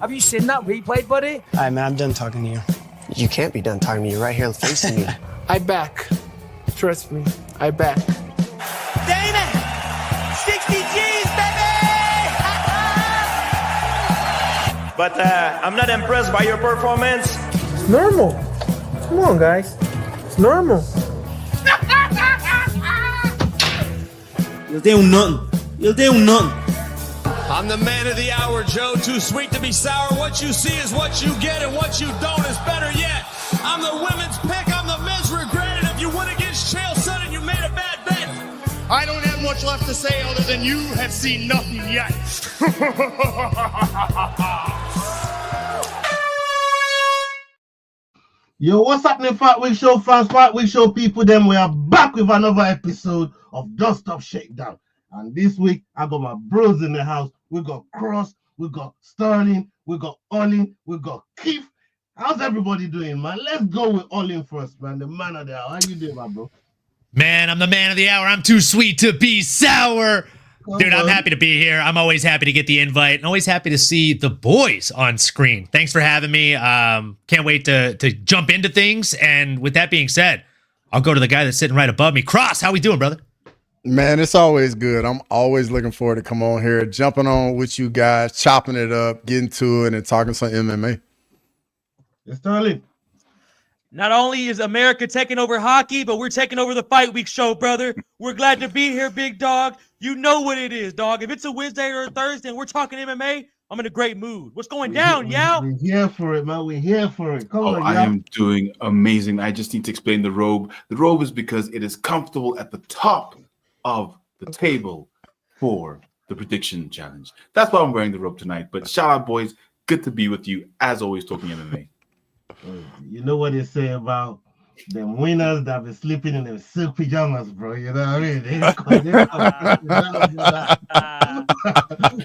Have you seen that replay, buddy? All right, man, I'm done talking to you. You can't be done talking to me. You're right here facing me. I back. Trust me, I back. Damon! 60 G's, baby! But I'm not impressed by your performance. It's normal. Come on, guys. It's normal. You'll do nothing. You'll do nothing. I'm the man of the hour, Joe. Too sweet to be sour. What you see is what you get, and what you don't is better yet. I'm the women's pick. I'm the men's regret. And if you win against Chael Sonnen, you made a bad bet. I don't have much left to say other than you have seen nothing yet. Yo, what's happening, Fight Week Show fans, Fight Week Show people? Then we are back with another episode of Dust Up Shakedown. And this week, I got my bros in the house. We got Cross, we got Sterling, we got Olin, we got Keith. How's everybody doing, man? Let's go with Olin first, man. The man of the hour. How you doing, my bro? Man, I'm the man of the hour. I'm too sweet to be sour. Dude, I'm happy to be here. I'm always happy to get the invite and always happy to see the boys on screen. Thanks for having me. Can't wait to jump into things. And with that being said, I'll go to the guy that's sitting right above me. Cross, how we doing, brother? Man, it's always good. I'm always looking forward to come on here, jumping on with you guys, chopping it up, getting to it, and talking some MMA. It's Sterling. Not only is America taking over hockey, but we're taking over the Fight Week Show, brother. We're glad to be here, big dog. You know what it is, dog. If it's a Wednesday or a Thursday and we're talking MMA, I'm in a great mood. What's going down, Yao? We're here for it, man. We're here for it. Come on, I Yao. am doing amazing. I just need to explain the robe. The robe is because it is comfortable at the top of the table for the prediction challenge. That's why I'm wearing the robe tonight. But shout out, boys. Good to be with you, as always, talking MMA. You know what they say about them winners that be sleeping in their silk pajamas, bro. You know what I mean?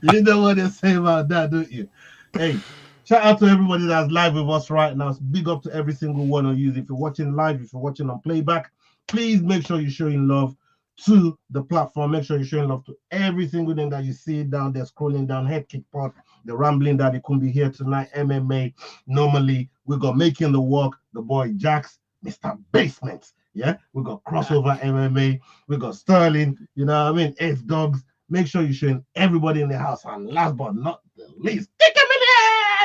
You know what they say about that, don't you? Hey, shout out to everybody that's live with us right now. Big up to every single one of you. If you're watching live, if you're watching on playback, please make sure you're showing love to the platform. Make sure you're showing love to every single thing that you see down there, scrolling down, Head Kick Pod, the rambling that it couldn't be here tonight, MMA. Normally, we got Making the Walk, the boy Jax, Mr. Basement. Yeah, we got Crossover MMA, we got Sterling, you know what I mean? Ace Dogs. Make sure you're showing everybody in the house. And last but not the least, take a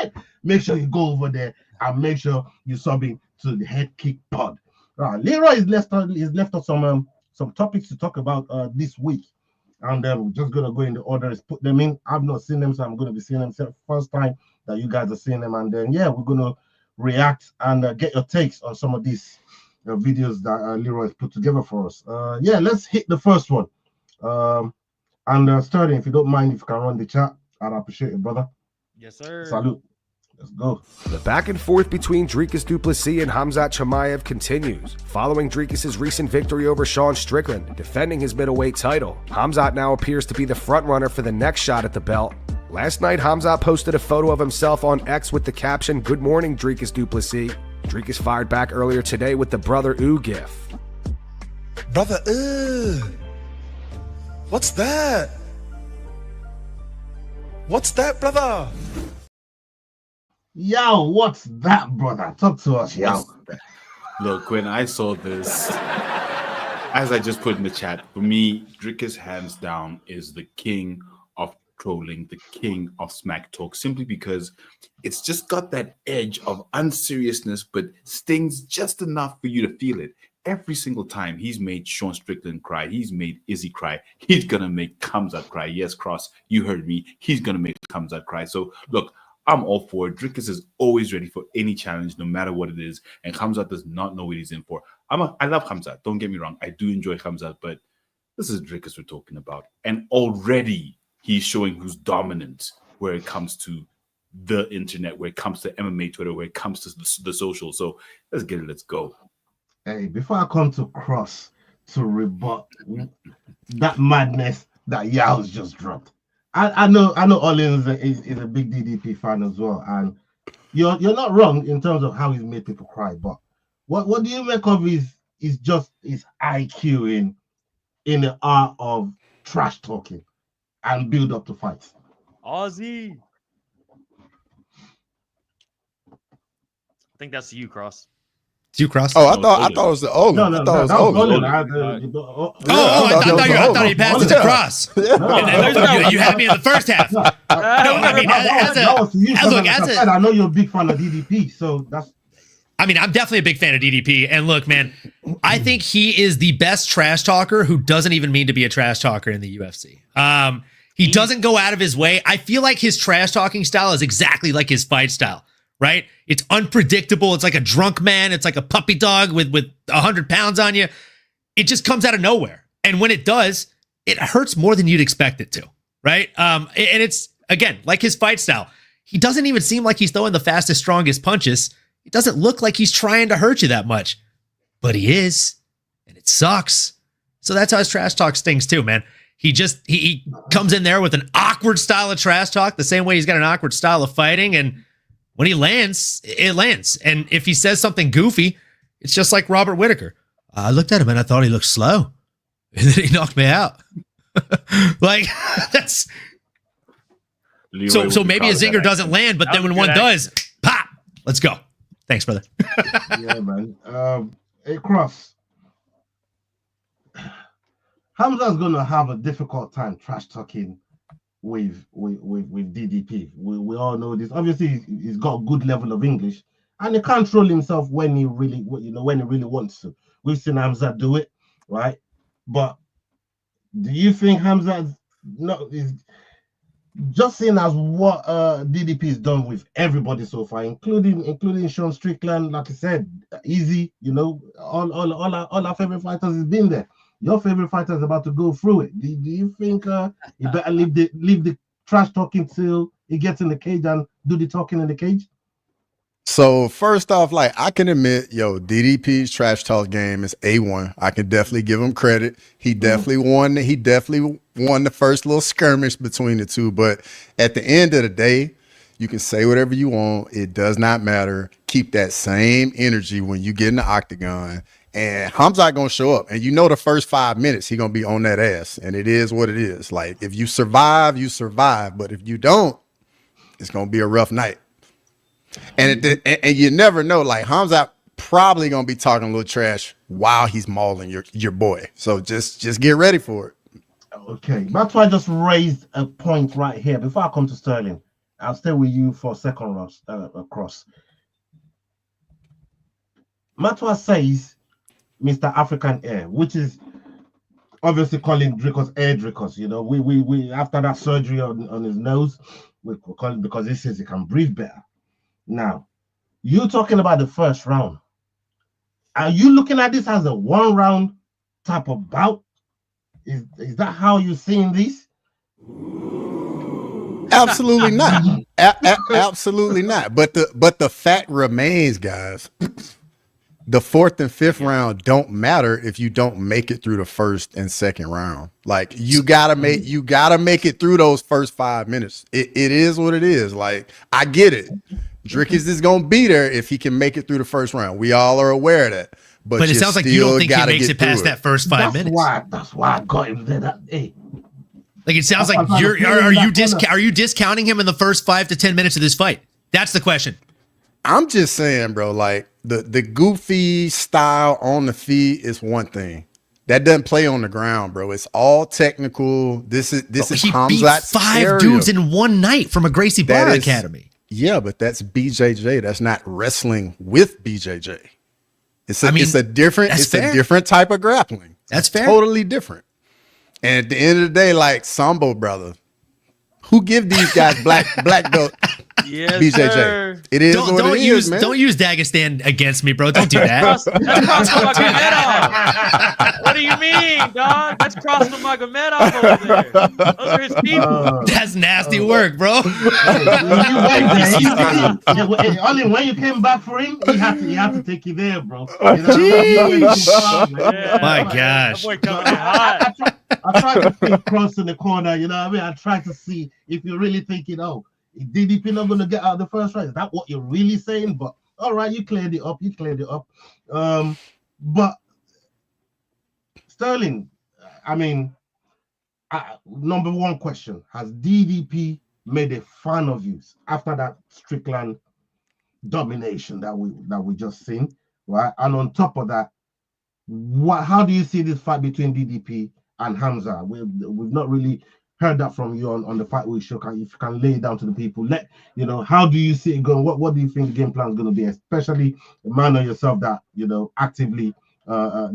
minute. Make sure you go over there and make sure you're subbing to the Head Kick Pod. Right, Leroy is left us some topics to talk about this week. And we're just going to go in the order, put them in. I've not seen them, so I'm going to be seeing them first time that you guys are seeing them. And then, yeah, we're going to react and get your takes on some of these videos that Leroy has put together for us. Yeah, let's hit the first one. And Sterling, if you don't mind, if you can run the chat, I'd appreciate it, brother. Yes, sir. Salute. Let's go. The back and forth between Dricus du Plessis and Khamzat Chimaev continues. Following Dricus' recent victory over Sean Strickland, defending his middleweight title, Khamzat now appears to be the frontrunner for the next shot at the belt. Last night, Khamzat posted a photo of himself on X with the caption, "Good morning, Dricus du Plessis." Dricus fired back earlier today with the Brother Ooh gif. Brother Ooh. What's that? What's that, brother? Yo, what's that, brother? Talk to us, yo. Look, when I saw this, as I just put in the chat, for me, Dricus hands down is the king of trolling, the king of smack talk, simply because it's just got that edge of unseriousness, but stings just enough for you to feel it. Every single time he's made Sean Strickland cry, he's made Izzy cry, he's going to make Khamzat cry. Yes, Cross, you heard me. He's going to make Khamzat cry. So, look, I'm all for it. Dricus is always ready for any challenge, no matter what it is. And Khamzat does not know what he's in for. I love Khamzat. Don't get me wrong. I do enjoy Khamzat, but this is Dricus we're talking about. And already he's showing who's dominant where it comes to the internet, where it comes to MMA Twitter, where it comes to the social. So let's get it. Let's go. Hey, before I come to Cross to rebut that madness that Yao's just dropped, I know Olin is a big DDP fan as well, and you're not wrong in terms of how he's made people cry. But what do you make of his IQ in the art of trash talking and build up to fights? Aussie. think that's you, Cross. It's you, Cross. Oh, I thought it was the Olin. No, I thought it was that was Olin. Olin. I thought you passed it to Cross. You had me in the first half. I know you're a big fan of DDP, so that's. I mean, I'm definitely a big fan of DDP. And look, man, I think he is the best trash talker who doesn't even mean to be a trash talker in the UFC. He doesn't go out of his way. I feel like his trash talking style is exactly like his fight style, right? It's unpredictable. It's like a drunk man. It's like a puppy dog with 100 pounds on you. It just comes out of nowhere. And when it does, it hurts more than you'd expect it to, right? And it's, again, like his fight style. He doesn't even seem like he's throwing the fastest, strongest punches. It doesn't look like he's trying to hurt you that much, but he is, and it sucks. So that's how his trash talk stings too, man. He comes in there with an awkward style of trash talk, the same way he's got an awkward style of fighting, and when he lands, it lands. And if he says something goofy, it's just like Robert Whittaker. I looked at him and I thought he looked slow, and then he knocked me out. Like that's so maybe a zinger doesn't land, but then when one does, pop, let's go. Thanks, brother. Yeah, man. Hey, Cross. Hamza's gonna have a difficult time trash talking with DDP. We all know this. Obviously, he's got a good level of English, and he control himself when he really wants to. We've seen Hamza do it, right? But do you think Hamza is just seeing as what DDP has done with everybody so far, including Sean Strickland, like I said, easy, all our favorite fighters has been there. Your favorite fighter is about to go through it. Do you think you better leave the trash talking till he gets in the cage and do the talking in the cage? So first off, like I can admit, DDP's trash talk game is A1. I can definitely give him credit. He definitely won. He definitely won the first little skirmish between the two. But at the end of the day, you can say whatever you want. It does not matter. Keep that same energy when you get in the octagon. And Hamza gonna show up, and the first 5 minutes he gonna be on that ass, and it is what it is. Like if you survive, you survive, but if you don't, it's gonna be a rough night. And you never know. Like Hamza probably gonna be talking a little trash while he's mauling your boy. So just get ready for it. Okay, that's why I just raised a point right here before I come to Sterling. I'll stay with you for a second, Ross. Cross. Matwa says Mr. African Air, which is obviously calling Dricus Air Dricus. We after that surgery on his nose, we call it because he says he can breathe better. Now, you talking about the first round. Are you looking at this as a 1 round type of bout? Is that how you're seeing this? Absolutely not. Absolutely not. But the fact remains, guys. The 4th and 5th round don't matter if you don't make it through the 1st and 2nd round. Like you gotta make it through those first 5 minutes. It is what it is. Like I get it. Dricus is gonna be there if he can make it through the 1st round. We all are aware of that. But it sounds like you don't think he makes it past that first 5 minutes. That's why I got him there. Like it sounds like are you discounting him in the first 5 to 10 minutes of this fight? That's the question. I'm just saying, bro, like the goofy style on the feet is one thing. That doesn't play on the ground, bro. It's all technical. This is Hamzat's 5 dudes in one night from a Gracie Barra Academy. Yeah, but that's BJJ. That's not wrestling with BJJ. It's a different type of grappling. That's fair. Totally different. And at the end of the day, like Sambo brother, who give these guys black belt? Yes, BJJ. Sir. It is what it is, man. Don't use Dagestan against me, bro. Don't do that. What do you mean, dog? That's Crossmagomedov over there. Those are his people. That's nasty work, bro. Only when you came back for him, he had to take you there, bro. My gosh. That boy coming in hot. I tried to think Cross in the corner, I tried to see if you're really thinking, DDP not going to get out of the first round. Is that what you're really saying? But all right, you cleared it up. But Sterling, number one question: has DDP made a fan of you after that Strickland domination that we just seen, right? And on top of that, how do you see this fight between DDP and Hamza? We've not really heard that from you on the fight week show. If you can lay it down to the people, how do you see it going? What do you think the game plan is going to be, especially a man of yourself that actively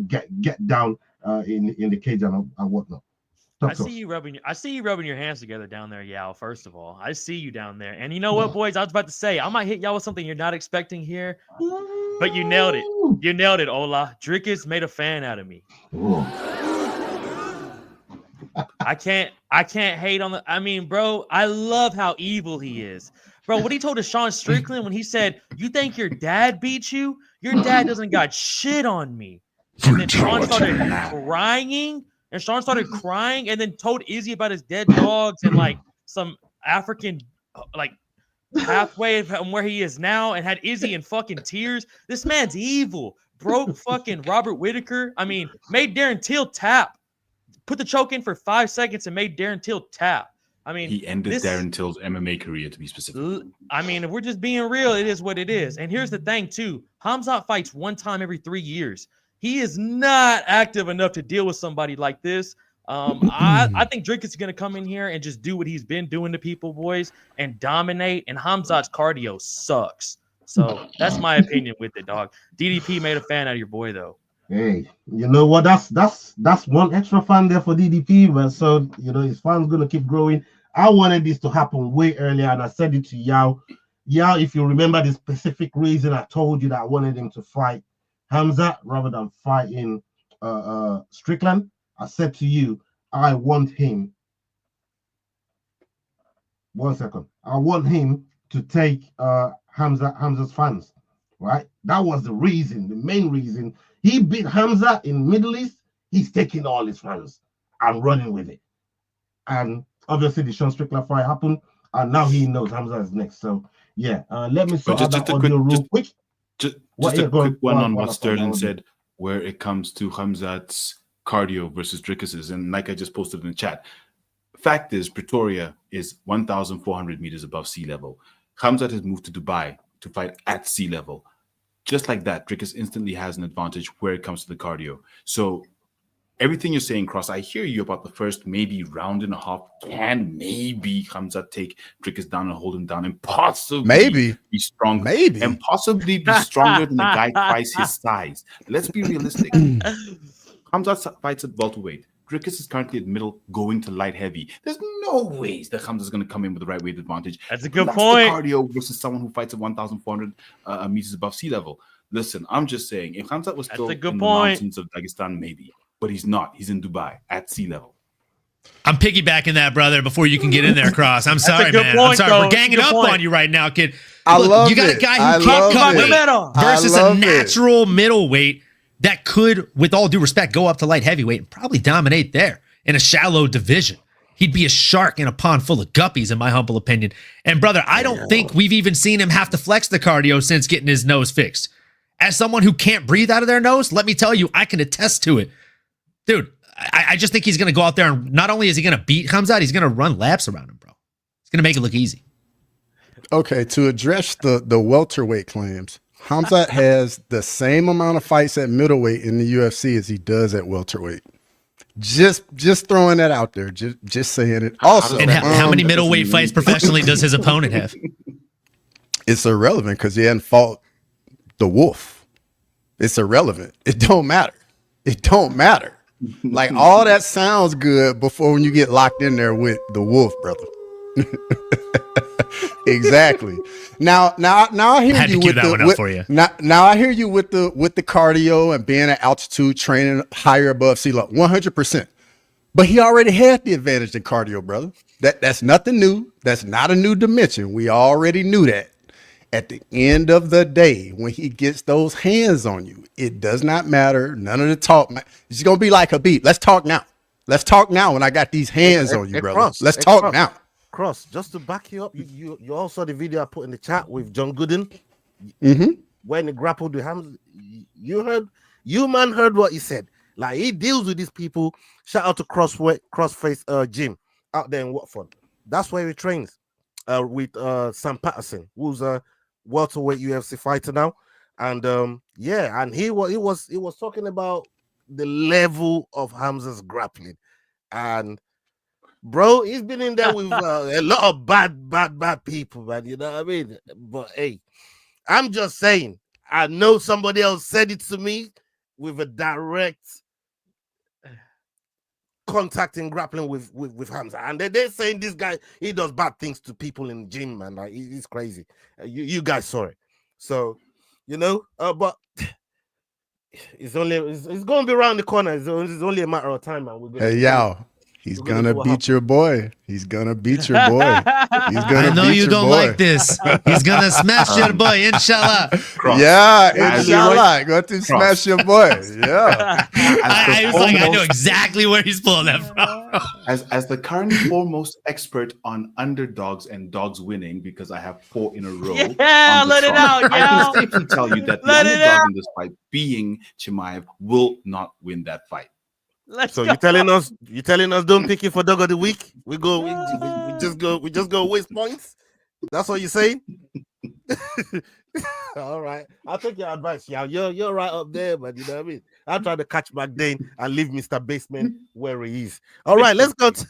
get down in the cage and whatnot? I see you rubbing your hands together down there, Yao. First of all, I see you down there, and you know what, boys? I was about to say I might hit y'all with something you're not expecting here, but you nailed it. You nailed it, Ola. Drickus made a fan out of me. I can't hate on the. I mean, bro, I love how evil he is, bro. What he told to Sean Strickland when he said, "You think your dad beat you? Your dad doesn't got shit on me." And then Sean started crying. And Sean started crying and then told Izzy about his dead dogs and like some African like pathway from where he is now and had Izzy in fucking tears. This man's evil. Broke fucking Robert Whitaker. I mean, made Darren Till tap. Put the choke in for 5 seconds and made Darren Till tap. I mean, he ended Darren Till's MMA career, to be specific. I mean, if we're just being real, it is what it is. And here's the thing, too. Hamzat fights 1 time every 3 years. He is not active enough to deal with somebody like this. I think Drickus is going to come in here and just do what he's been doing to people, boys, and dominate. And Hamzat's cardio sucks. So that's my opinion with it, dog. DDP made a fan out of your boy, though. Hey, you know what? That's one extra fan there for DDP, but so his fan's gonna keep growing. I wanted this to happen way earlier, and I said it to Yao. Yao, if you remember the specific reason I told you that I wanted him to fight Hamza rather than fighting Strickland, I said to you, I want him. 1 second. I want him to take Hamza's fans, right? That was the reason, the main reason. He beat Hamza in Middle East. He's taking all his fans and running with it. And obviously the Sean Strickland fight happened, and now he knows Hamza is next. So yeah, let me sort out that audio real quick. Just a quick one on what Sterling said, where it comes to Hamzat's cardio versus Drickus's, and like I just posted in the chat. Fact is, Pretoria is 1,400 meters above sea level. Hamzat has moved to Dubai to fight at sea level. Just like that, Drickus instantly has an advantage where it comes to the cardio. So everything you're saying, Cross, I hear you about the first maybe round and a half. Can maybe Hamzat take Drickus down and hold him down and possibly be strong. Maybe. And possibly be stronger than the guy twice his size. Let's be realistic. Hamzat fights at welterweight. Drickus is currently at middle, going to light heavy. There's no ways that Hamza is going to come in with the right weight advantage. That's a good point. Cardio versus someone who fights at 1,400 meters above sea level. Listen, I'm just saying, if Hamza was still in the mountains of Dagestan, maybe. But he's not. He's in Dubai at sea level. I'm piggybacking that, brother, before you can get in there, Cross. I'm sorry, man. I'm sorry. We're ganging up on you right now, kid. Look, you got a guy who can't cut weight versus a natural middleweight that could, with all due respect, go up to light heavyweight and probably dominate there in a shallow division. He'd be a shark in a pond full of guppies, in my humble opinion. And, brother, I don't think we've even seen him have to flex the cardio since getting his nose fixed. As someone who can't breathe out of their nose, let me tell you, I can attest to it. Dude, I just think he's going to go out there and not only is he going to beat Hamzat, he's going to run laps around him, bro. He's going to make it look easy. Okay, to address the welterweight claims, Hamzat has the same amount of fights at middleweight in the UFC as he does at welterweight. Just throwing that out there. Just saying it. Also, and how many middleweight fights professionally does his opponent have? It's irrelevant because he hadn't fought the Wolf. It's irrelevant. It don't matter. It don't matter. Like, all that sounds good before when you get locked in there with the Wolf, brother. Exactly. Now I hear you with now I hear you with the cardio and being at altitude, training higher above sea level, 100%. But he already had the advantage in cardio, brother. That's nothing new. That's not a new dimension. We already knew that. At the end of the day, when he gets those hands on you, it does not matter. None of the talk. It's gonna be like Habib. Let's talk now. Let's talk now when I got these hands on you, brother. Let's talk now. Cross, just to back you up, you all saw the video I put in the chat with John Gooden. When he grappled with Hamza, you heard what he said. Like, he deals with these people. Shout out to Crossface Gym out there in Watford. That's where he trains with Sam Patterson, who's welterweight UFC fighter now, and yeah, and he was talking about the level of Hamza's grappling, and bro, he's been in there with a lot of bad people, man. You know what I mean? But hey, I'm just saying. I know somebody else said it to me with a direct contact in grappling with Hamza, and they're saying this guy, he does bad things to people in the gym, man. Like he's crazy. You guys saw it, so you know. But it's going to be around the corner. It's only a matter of time, man. Hey, y'all. He's gonna beat your boy. He's gonna beat your boy. He's gonna. I know beat you your don't boy. like this. He's gonna smash your boy, inshallah. Yeah, inshallah. Going to smash your boy. Yeah. I was like, I know exactly where he's pulling that from. As the current foremost expert on underdogs and dogs winning, because I have 4 in a row. Yeah, let it out, I yo. can safely tell you that the Let it underdog out. in this fight, being Chimaev, will not win that fight. Let's So go. you telling us don't pick it for dog of the week? We just go waste points. That's what you're saying? All right, I'll take your advice, y'all. You're right up there, man. You know what I mean? I'll try to catch back Dane and leave Mr. Basement where he is. All right, let's go to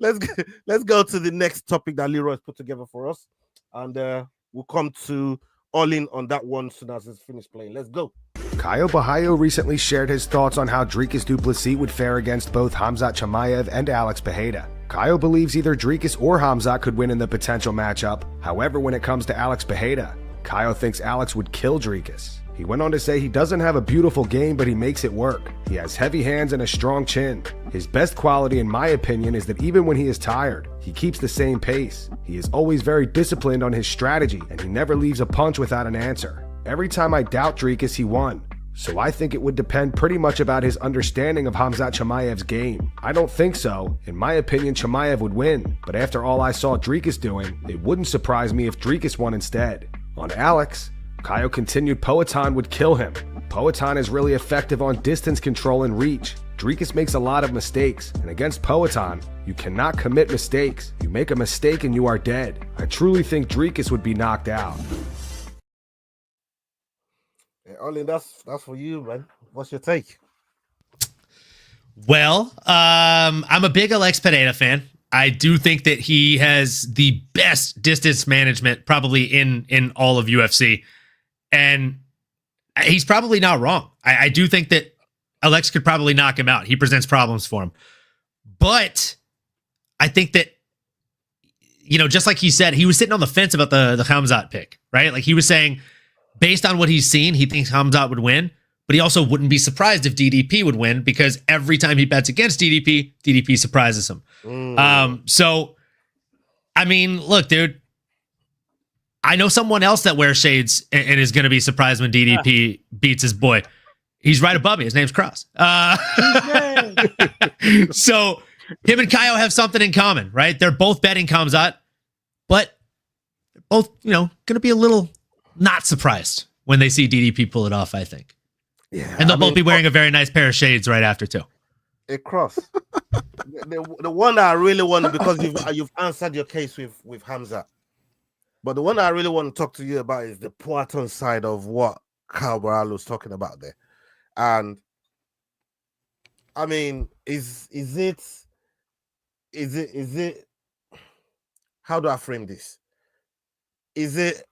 let's go to the next topic that Leroy's put together for us, and we'll come to all in on that one soon as it's finished playing. Let's go. Caio Bahayo recently shared his thoughts on how Dricus du Plessis would fare against both Khamzat Chimaev and Alex Pereira. Caio believes either Dricus or Khamzat could win in the potential matchup. However, when it comes to Alex Pereira, Caio thinks Alex would kill Dricus. He went on to say he doesn't have a beautiful game, but he makes it work. He has heavy hands and a strong chin. His best quality, in my opinion, is that even when he is tired, he keeps the same pace. He is always very disciplined on his strategy, and he never leaves a punch without an answer. Every time I doubt Dricus, he won. So I think it would depend pretty much about his understanding of Khamzat Chimaev's game. I don't think so. In my opinion, Chimaev would win, but after all I saw Dricus doing, it wouldn't surprise me if Dricus won instead. On Alex, Caio continued Poatan would kill him. Poatan is really effective on distance control and reach. Dricus makes a lot of mistakes, and against Poatan, you cannot commit mistakes. You make a mistake and you are dead. I truly think Dricus would be knocked out. Ollie, that's for you, man. What's your take? Well, I'm a big Alex Pereira fan. I do think that he has the best distance management probably in all of UFC. And he's probably not wrong. I do think that Alex could probably knock him out. He presents problems for him. But I think that, you know, just like he said, he was sitting on the fence about the Khamzat pick, right? Like he was saying, based on what he's seen, he thinks Khamzat would win, but he also wouldn't be surprised if DDP would win because every time he bets against DDP, DDP surprises him. So, I mean, look, dude, I know someone else that wears shades and is going to be surprised when DDP beats his boy. He's right above me. His name's Cross. So him and Caio have something in common, right? They're both betting Khamzat, but they're both, you know, going to be a little not surprised when they see DDP pull it off, I think. Yeah, and they'll both be wearing a very nice pair of shades right after, too. A Cross. the one that I really want, because you've answered your case with Khamzat. But the one that I really want to talk to you about is the Poatan side of what Caio Bahayo was talking about there. And I mean, is it how do I frame this? Is it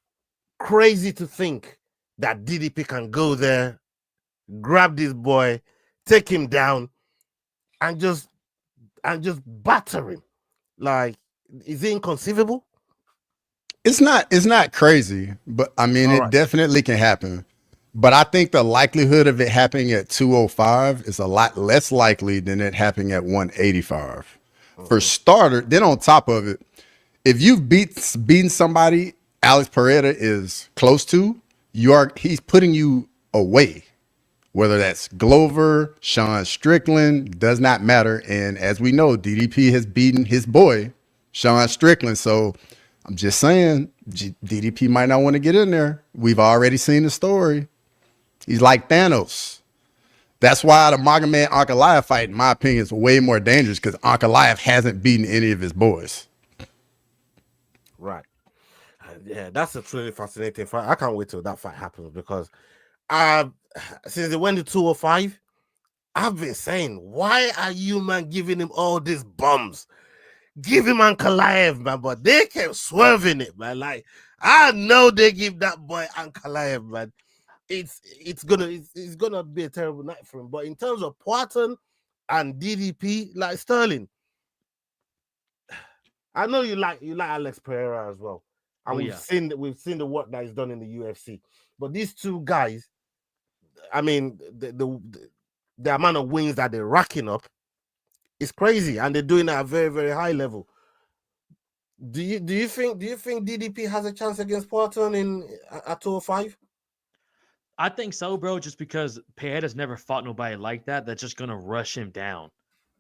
crazy to think that DDP can go there, grab this boy, take him down, and just batter him? Like, is it inconceivable? It's not crazy, but I mean, it definitely can happen. But I think the likelihood of it happening at 205 is a lot less likely than it happening at 185. For starter, then on top of it, if you've beaten somebody Alex Pereira is close to, he's putting you away. Whether that's Glover, Sean Strickland, does not matter. And as we know, DDP has beaten his boy, Sean Strickland. So I'm just saying, DDP might not want to get in there. We've already seen the story. He's like Thanos. That's why the Magomed Ankalaev fight, in my opinion, is way more dangerous because Ankalaev hasn't beaten any of his boys. Right. Yeah, that's a truly fascinating fight. I can't wait till that fight happens because since they went to 205, I've been saying, why are you, man, giving him all these bombs? Give him Ankalaev, man, but they kept swerving it, man. Like, I know they give that boy Ankalaev, man. It's gonna be a terrible night for him. But in terms of Poatan and DDP, like Sterling, I know you like Alex Pereira as well. And we've seen the work that he's done in the UFC. But these two guys, I mean, the amount of wins that they're racking up is crazy, and they're doing it at a very, very high level. Do you think DDP has a chance against Poatan at 205? I think so, bro, just because Pereira's never fought nobody like that that's just going to rush him down.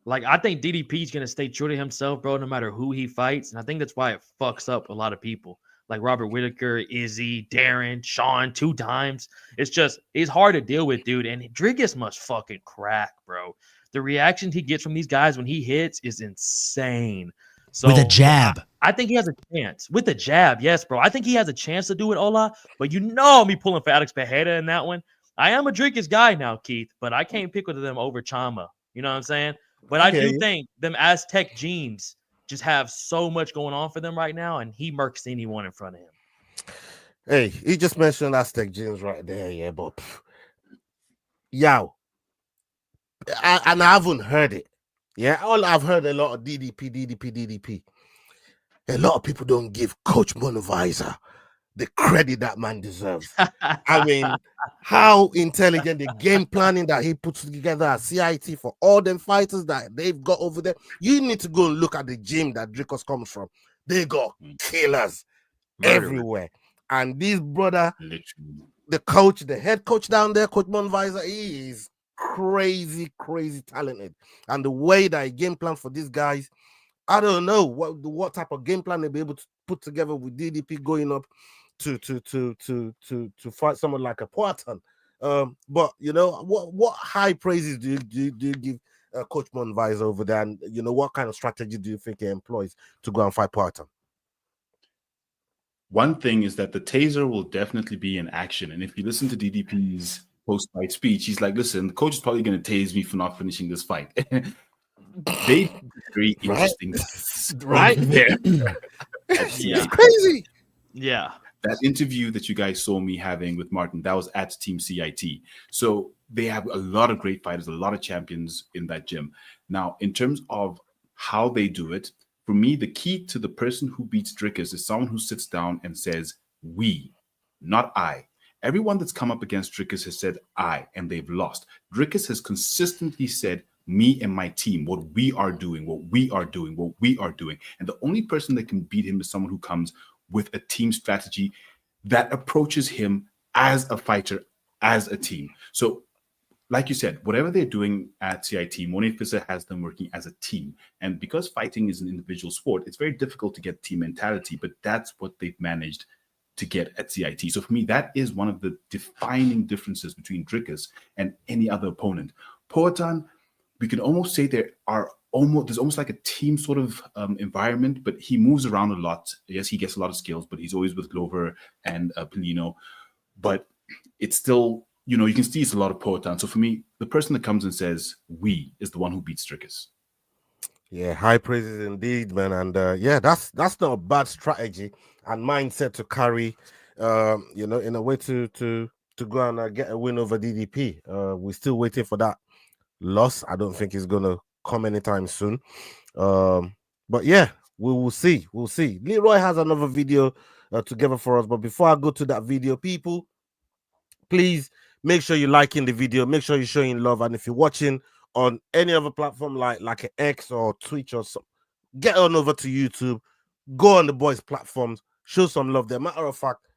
Like, I think DDP's going to stay true to himself, bro, no matter who he fights. And I think that's why it fucks up a lot of people. Like Robert Whittaker, Izzy, Darren, Sean, 2 times. It's hard to deal with, dude. And Dricus must fucking crack, bro. The reaction he gets from these guys when he hits is insane. So with a jab. I think he has a chance. With a jab, yes, bro. I think he has a chance to do it, Ola. But you know me pulling for Alex Pereira in that one. I am a Dricus guy now, Keith, but I can't pick with them over Chama. You know what I'm saying? But I do think them Aztec genes just have so much going on for them right now, and he murks anyone in front of him. Hey, he just mentioned Aztec genes right there, yeah, but yow. I haven't heard it. Yeah, all I've heard a lot of DDP. A lot of people don't give Coach Monavisa the credit that man deserves. I mean, how intelligent the game planning that he puts together at CIT for all them fighters that they've got over there. You need to go and look at the gym that Dricus comes from. They got killers everywhere. And this brother, the coach, the head coach down there, Coach Monavisa, he is crazy talented. And the way that he game plan for these guys, I don't know what type of game plan they'll be able to put together with DDP going up to fight someone like a Poatan. But you know, what high praises do you give Coach Monavisa over there, and you know, what kind of strategy do you think he employs to go and fight Poatan? One thing is that the taser will definitely be in action, and if you listen to DDP's post-fight speech, he's like, listen, the coach is probably going to tase me for not finishing this fight. They very interesting right there. It's crazy. Yeah. That interview that you guys saw me having with Martin, that was at Team CIT. So they have a lot of great fighters, a lot of champions in that gym. Now, in terms of how they do it, for me, the key to the person who beats Dricus is someone who sits down and says, we, not I. Everyone that's come up against Dricus has said I, and they've lost. Dricus has consistently said, me and my team, what we are doing. And the only person that can beat him is someone who comes with a team strategy that approaches him as a fighter, as a team. So, like you said, whatever they're doing at CIT, Mone Fisser has them working as a team. And because fighting is an individual sport, it's very difficult to get team mentality, but that's what they've managed to get at CIT. So for me, that is one of the defining differences between Dricus and any other opponent. Poatan, we can almost say there's almost like a team sort of environment, but he moves around a lot. Yes, he gets a lot of skills, but he's always with Glover and Polino. But it's still, you know, you can see it's a lot of Poatan. So for me, the person that comes and says we is the one who beats Dricus. Yeah, high praises indeed, man. And yeah, that's not a bad strategy and mindset to carry, you know, in a way to go and get a win over DDP. We're still waiting for that loss. I don't think it's gonna come anytime soon. But yeah, we will see. We'll see. Leroy has another video together for us. But before I go to that video, people, please make sure you're liking the video. Make sure you're showing love. And if you're watching on any other platform like an X or Twitch or something, get on over to YouTube. Go on the boys' platforms. Show some love there. Matter of fact,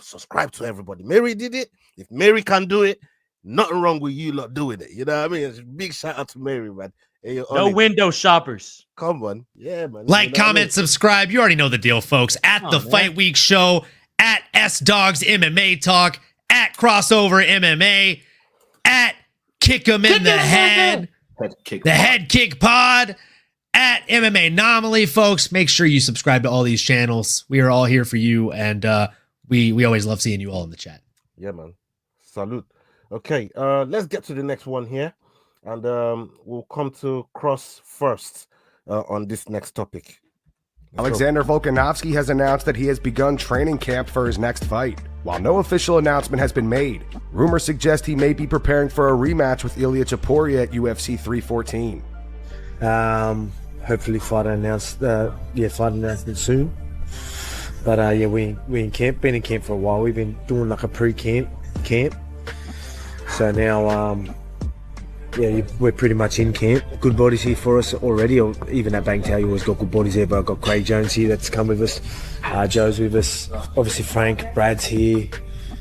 subscribe to everybody. Mary did it. If Mary can do it, nothing wrong with you lot doing it. You know what I mean? It's a big shout out to Mary, man. Hey, no window shoppers. Come on. Yeah, man. Like, you know comment, subscribe. You already know the deal, folks. At the Fight Week Show, at S-Dogs MMA Talk, at Crossover MMA, at Kick 'em in the Head, the Head Kick Pod, at MMA Anomaly, folks. Make sure you subscribe to all these channels. We are all here for you, and we always love seeing you all in the chat. Yeah, man. Salute. Okay, let's get to the next one here, and we'll come to Cross first on this next topic. Alexander Volkanovski has announced that he has begun training camp for his next fight. While no official announcement has been made, rumors suggest he may be preparing for a rematch with Ilya Topuria at UFC 314. Hopefully fight announcement soon. But we in camp, been in camp for a while. We've been doing like a pre-camp camp. So now we're pretty much in camp. Good bodies here for us already. Or even at Bangtao, you always got good bodies there. But I've got Craig Jones here that's come with us. Joe's with us. Obviously Frank, Brad's here.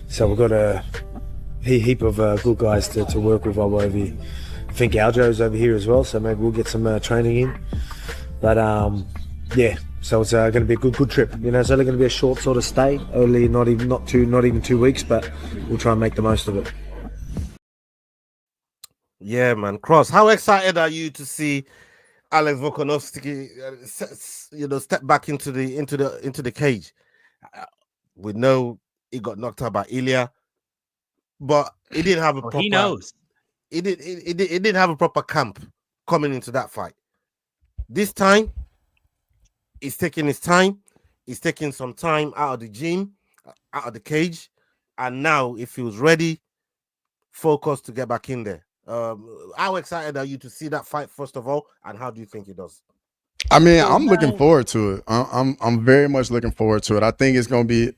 So we've got a heap of good guys to work with over here. I think Aljo's over here as well. So maybe we'll get some training in. But so it's going to be a good trip. You know, it's only going to be a short sort of stay. Only not even 2 weeks, but we'll try and make the most of it. Yeah, man. Cross, how excited are you to see Alex Volkanovski, step back into the cage? We know he got knocked out by Ilya, but he didn't have a proper. He knows. He didn't have a proper camp coming into that fight. This time, he's taking his time. He's taking some time out of the gym, out of the cage, and now he feels ready, focused to get back in there. How excited are you to see that fight, first of all, and how do you think he does? I mean, I'm looking forward to it. I'm very much looking forward to it. I think it's going to be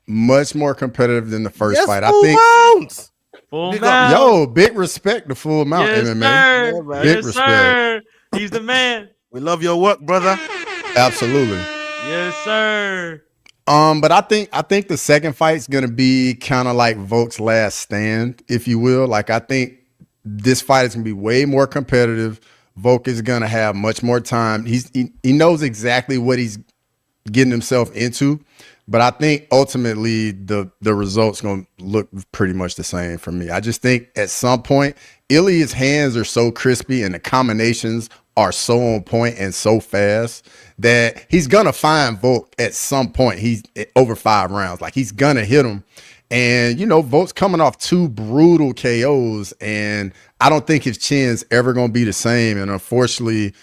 much more competitive than the first fight. I think. Full mount. Yo, big respect to Full Mount MMA. Sir. Yeah, big respect. Sir. He's the man. We love your work, brother. Absolutely. Yes, sir. But I think the second fight's gonna be kind of like Volk's last stand, if you will. Like, I think this fight is gonna be way more competitive. Volk is gonna have much more time. He knows exactly what he's getting himself into. But I think ultimately the result's gonna look pretty much the same for me. I just think at some point, Ilya's hands are so crispy and the combinations are so on point and so fast that he's gonna find Volk at some point. He's over 5 rounds, like he's gonna hit him. And Volk's coming off 2 brutal KOs, and I don't think his chin's ever gonna be the same. And unfortunately,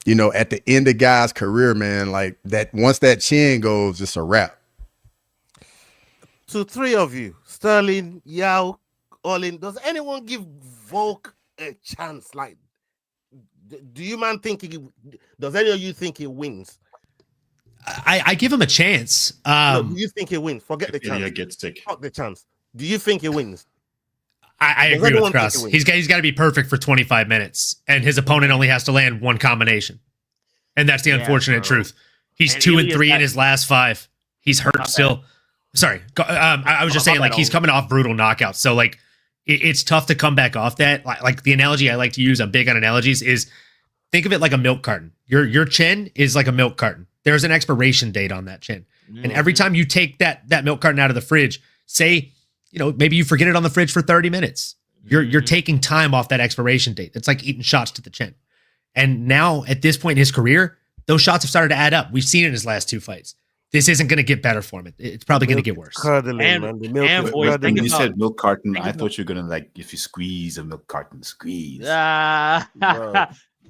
at the end of guy's career, man, like that, once that chin goes, it's a wrap. To 3 of you, Sterling, Yao, Olin, does anyone give Volk a chance? Like, do you man think does any of you think he wins? I give him a chance. No, do you think he wins? Forget the chance. Ilya gets sick. Fuck the chance. Do you think he wins? I agree with Cross. He's got to be perfect for 25 minutes, and his opponent only has to land 1 combination. And that's the unfortunate truth. He's 2-3 in his last 5. He's hurt still. Sorry. I was just saying, like, he's coming off brutal knockouts. So, like, it's tough to come back off that. Like the analogy I like to use, I'm big on analogies, is think of it like a milk carton. Your chin is like a milk carton. There's an expiration date on that chin. Mm-hmm. And every time you take that milk carton out of the fridge, say, maybe you forget it on the fridge for 30 minutes. You're taking time off that expiration date. It's like eating shots to the chin. And now at this point in his career, those shots have started to add up. We've seen it in his last 2 fights. This isn't going to get better for him. It's probably going to get worse. When you said milk carton, I thought you were going to, like, if you squeeze a milk carton, squeeze.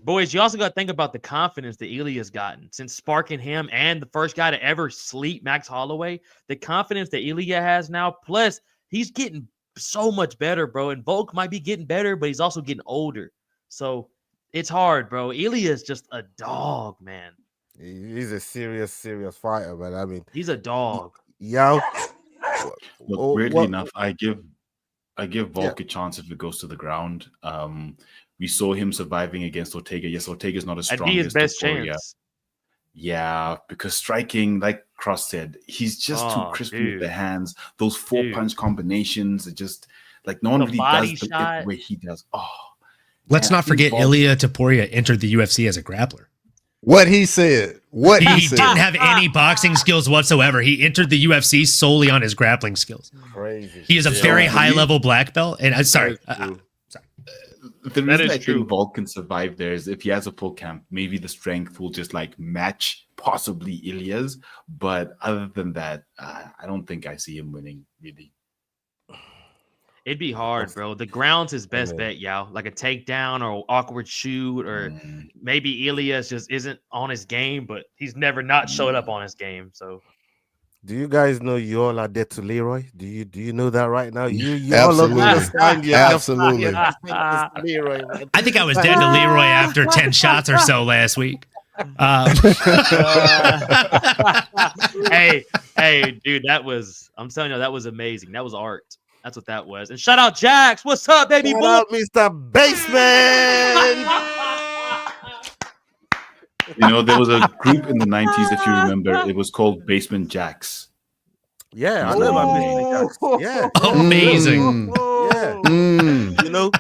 Boys, you also got to think about the confidence that Ilya's gotten since sparking him and the first guy to ever sleep Max Holloway. The confidence that Ilya has now, plus he's getting so much better, bro. And Volk might be getting better, but he's also getting older. So it's hard, bro. Ilya is just a dog, man. He's a serious fighter, man. I mean, he's a dog. Yao. Look, weirdly enough, I give Volk a chance if it goes to the ground. We saw him surviving against Ortega. Yes, Ortega's not as strong as best chance. Yeah, because striking, like Cross said, he's just too crispy with the hands. Those 4-punch combinations are just like no one really does the way he does. Let's not forget Ilya Topuria entered the UFC as a grappler. What he said. He didn't have any boxing skills whatsoever. He entered the UFC solely on his grappling skills. Crazy. He is a very high level black belt. And sorry. The That reason is I true. think Volk can survive there is if he has a full camp, maybe the strength will just like match possibly Ilya's. But other than that, I don't think I see him winning really. It'd be hard, bro. The ground's his best bet, Yao. Like a takedown or awkward shoot, or maybe Elias just isn't on his game, but he's never not showed up on his game. So, do you guys know you all are dead to Leroy? Do you know that right now? You Absolutely. all just signed your Absolutely. Leroy, man. I think I was dead to Leroy after 10 shots or so last week. hey, dude, I'm telling you, that was amazing. That was art. That's what that was. And shout out Jax. What's up, baby boy? Shout out Mr. Baseman. You know, there was a group in the 90s, if you remember, it was called Basement Jacks. Yeah, I know about Basement Jacks. Yeah. Amazing. Yeah. You know,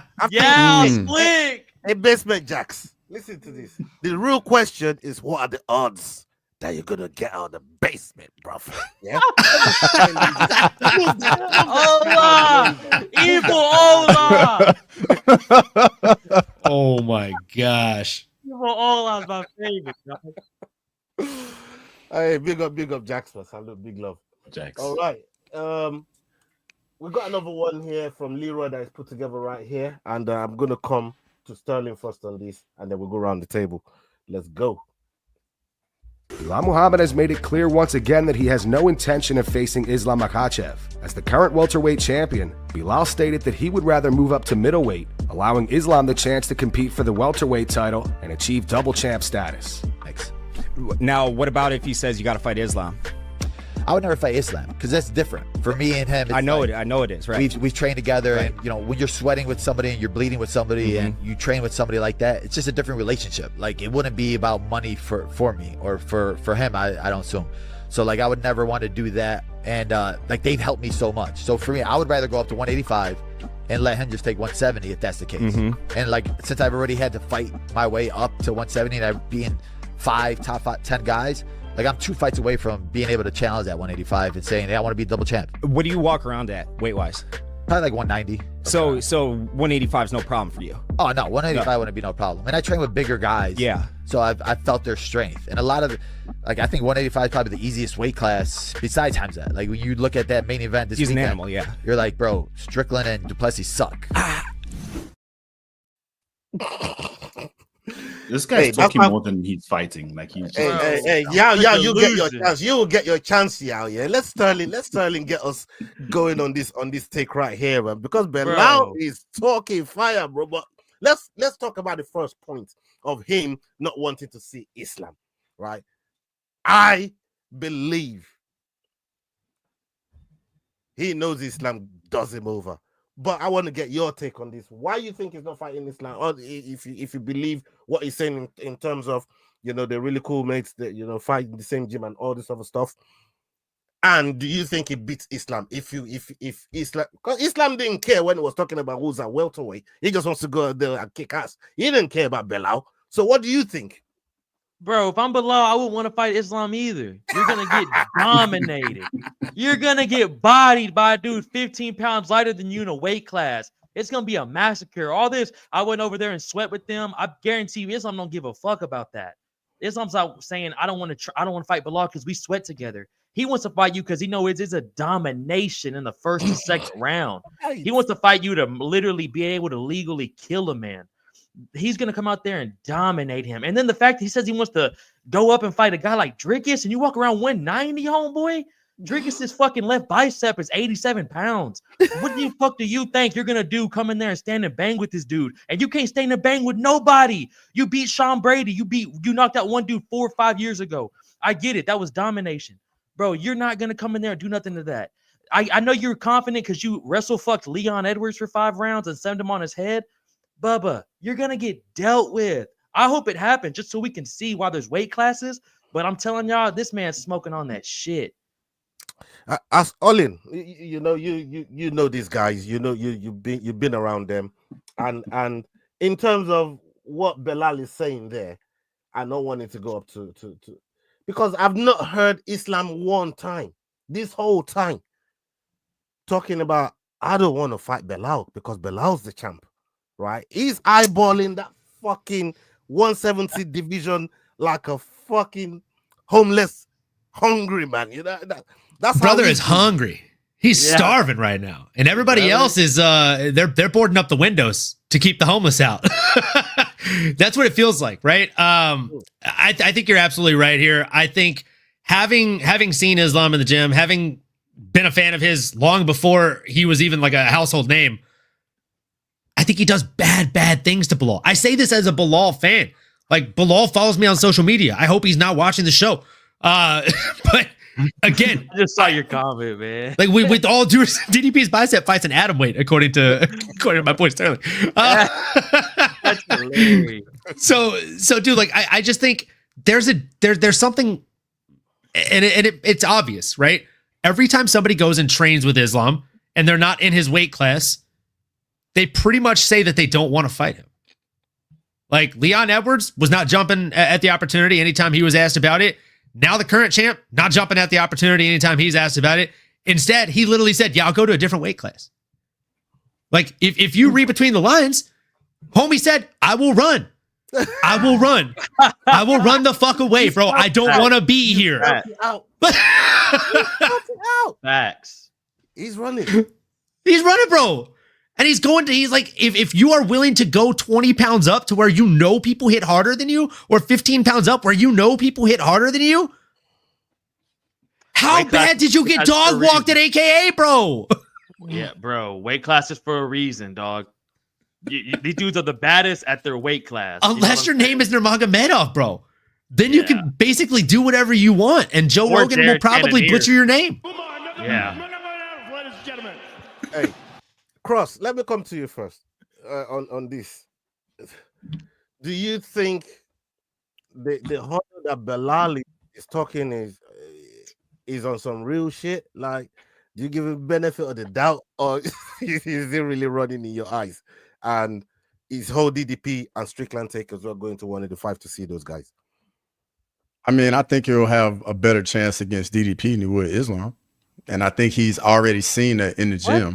Slick. Hey, Basement Jacks, listen to this. The real question is, what are the odds that you're gonna get out of the basement, bro? Yeah. Allah, evil Allah. Oh my gosh. Evil Allah is my favorite. Bro. Hey, big up, Jax. Salute, big love, Jax. All right. We got another one here from Leroy that is put together right here, and I'm gonna come to Sterling first on this, and then we'll go around the table. Let's go. Bilal Muhammad has made it clear once again that he has no intention of facing Islam Makhachev. As the current welterweight champion, Bilal stated that he would rather move up to middleweight, allowing Islam the chance to compete for the welterweight title and achieve double champ status. Thanks. Now, what about if he says you got to fight Islam? I would never fight Islam because that's different for me and him. I know it is, right? We've trained together, and you know, when you're sweating with somebody and you're bleeding with somebody and you train with somebody like that, it's just a different relationship. Like, it wouldn't be about money for me or for him. I don't assume. So like, I would never want to do that. And like, they've helped me so much. So for me, I would rather go up to 185 and let him just take 170 if that's the case. And like, since I've already had to fight my way up to 170 and I've been top 10 guys, like, I'm 2 fights away from being able to challenge at 185 and saying, hey, I want to be double champ. What do you walk around at weight-wise? Probably like 190. So 185 is no problem for you? Oh, no, 185 wouldn't be no problem. And I train with bigger guys. Yeah. So I've felt their strength. And a lot of, like, I think 185 is probably the easiest weight class besides Hamzat. Like, when you look at that main event this He's weekend, an animal, yeah. You're like, bro, Strickland and Duplessis suck. This guy's talking more than he's fighting. Like, he's hey, Yao, you get your chance. You will get your chance, Yao. Yeah, let Sterling get us going on this take right here, man. Because Belal is talking fire, bro. But let's talk about the first point of him not wanting to see Islam, right? I believe he knows Islam does him over. But I want to get your take on this. Why you think he's not fighting Islam? Or if you believe what he's saying in terms of, you know, they're really cool mates that, you know, fight in the same gym and all this other stuff. And do you think he beats Islam? If Islam, because Islam didn't care when he was talking about who's at welterweight. He just wants to go out there and kick ass. He didn't care about Belal. So what do you think? Bro, if I'm Bilal, I wouldn't want to fight Islam either. You're going to get dominated. You're going to get bodied by a dude 15 pounds lighter than you in a weight class. It's going to be a massacre. All this, I went over there and sweat with them. I guarantee you, Islam don't give a fuck about that. Islam's out saying, I don't want to fight Bilal because we sweat together. He wants to fight you because he knows it's a domination in the first and second round. He wants to fight you to literally be able to legally kill a man. He's going to come out there and dominate him. And then the fact he says he wants to go up and fight a guy like Dricus, and you walk around 190, homeboy. Dricus's fucking left bicep is 87 pounds. What the fuck do you think you're going to do? Come in there and stand and bang with this dude. And you can't stand and bang with nobody. You beat Sean Brady. You knocked out one dude 4 or 5 years ago. I get it. That was domination. Bro, you're not going to come in there and do nothing to that. I know you're confident because you wrestle-fucked Leon Edwards for 5 rounds and sent him on his head. Bubba, you're going to get dealt with. I hope it happens just so we can see why there's weight classes. But I'm telling y'all, this man's smoking on that shit. As Olin, you know these guys. You know you've been around them, and in terms of what Belal is saying there, I don't want it to go up to because I've not heard Islam one time this whole time talking about I don't want to fight Belal because Belal's the champ. right? He's eyeballing that fucking 170 division like a fucking homeless, hungry man. You know that's brother how is hungry. He's starving right now, and everybody else is they're boarding up the windows to keep the homeless out. That's what it feels like, right? I think you're absolutely right here. I think having seen Islam in the gym, having been a fan of his long before he was even like a household name, I think he does bad things to Bilal. I say this as a Bilal fan. Like, Bilal follows me on social media. I hope he's not watching the show. But again, I just saw your comment, man. Like, with all due DDP's bicep fights an atom weight, according to my boy Sterling. That's hilarious. So dude, like, I just think there's something, and it's obvious, right? Every time somebody goes and trains with Islam and they're not in his weight class, they pretty much say that they don't want to fight him. Like, Leon Edwards was not jumping at the opportunity anytime he was asked about it. Now the current champ, not jumping at the opportunity anytime he's asked about it. Instead, he literally said, yeah, I'll go to a different weight class. Like, if you read between the lines, homie said, I will run. I will run. I will run the fuck away, bro. I don't want to be here. Facts. He's running. He's running, bro. And he's like, if you are willing to go 20 pounds up to where you know people hit harder than you, or 15 pounds up where you know people hit harder than you, how bad did you get dog walked at AKA, bro? Yeah, bro. Weight classes for a reason, dog. These dudes are the baddest at their weight class. Unless your name is Nurmagomedov, bro. Then you can basically do whatever you want, and Joe Rogan will probably butcher your name. Yeah. Hey, Cross, let me come to you first on this. Do you think the honor that Belali is talking is on some real shit? Like, do you give him benefit of the doubt, or is it really running in your eyes? And is whole DDP and Strickland take as well going to one of the 5 to see those guys? I mean, I think he'll have a better chance against DDP than he would Islam. And I think he's already seen that in the gym.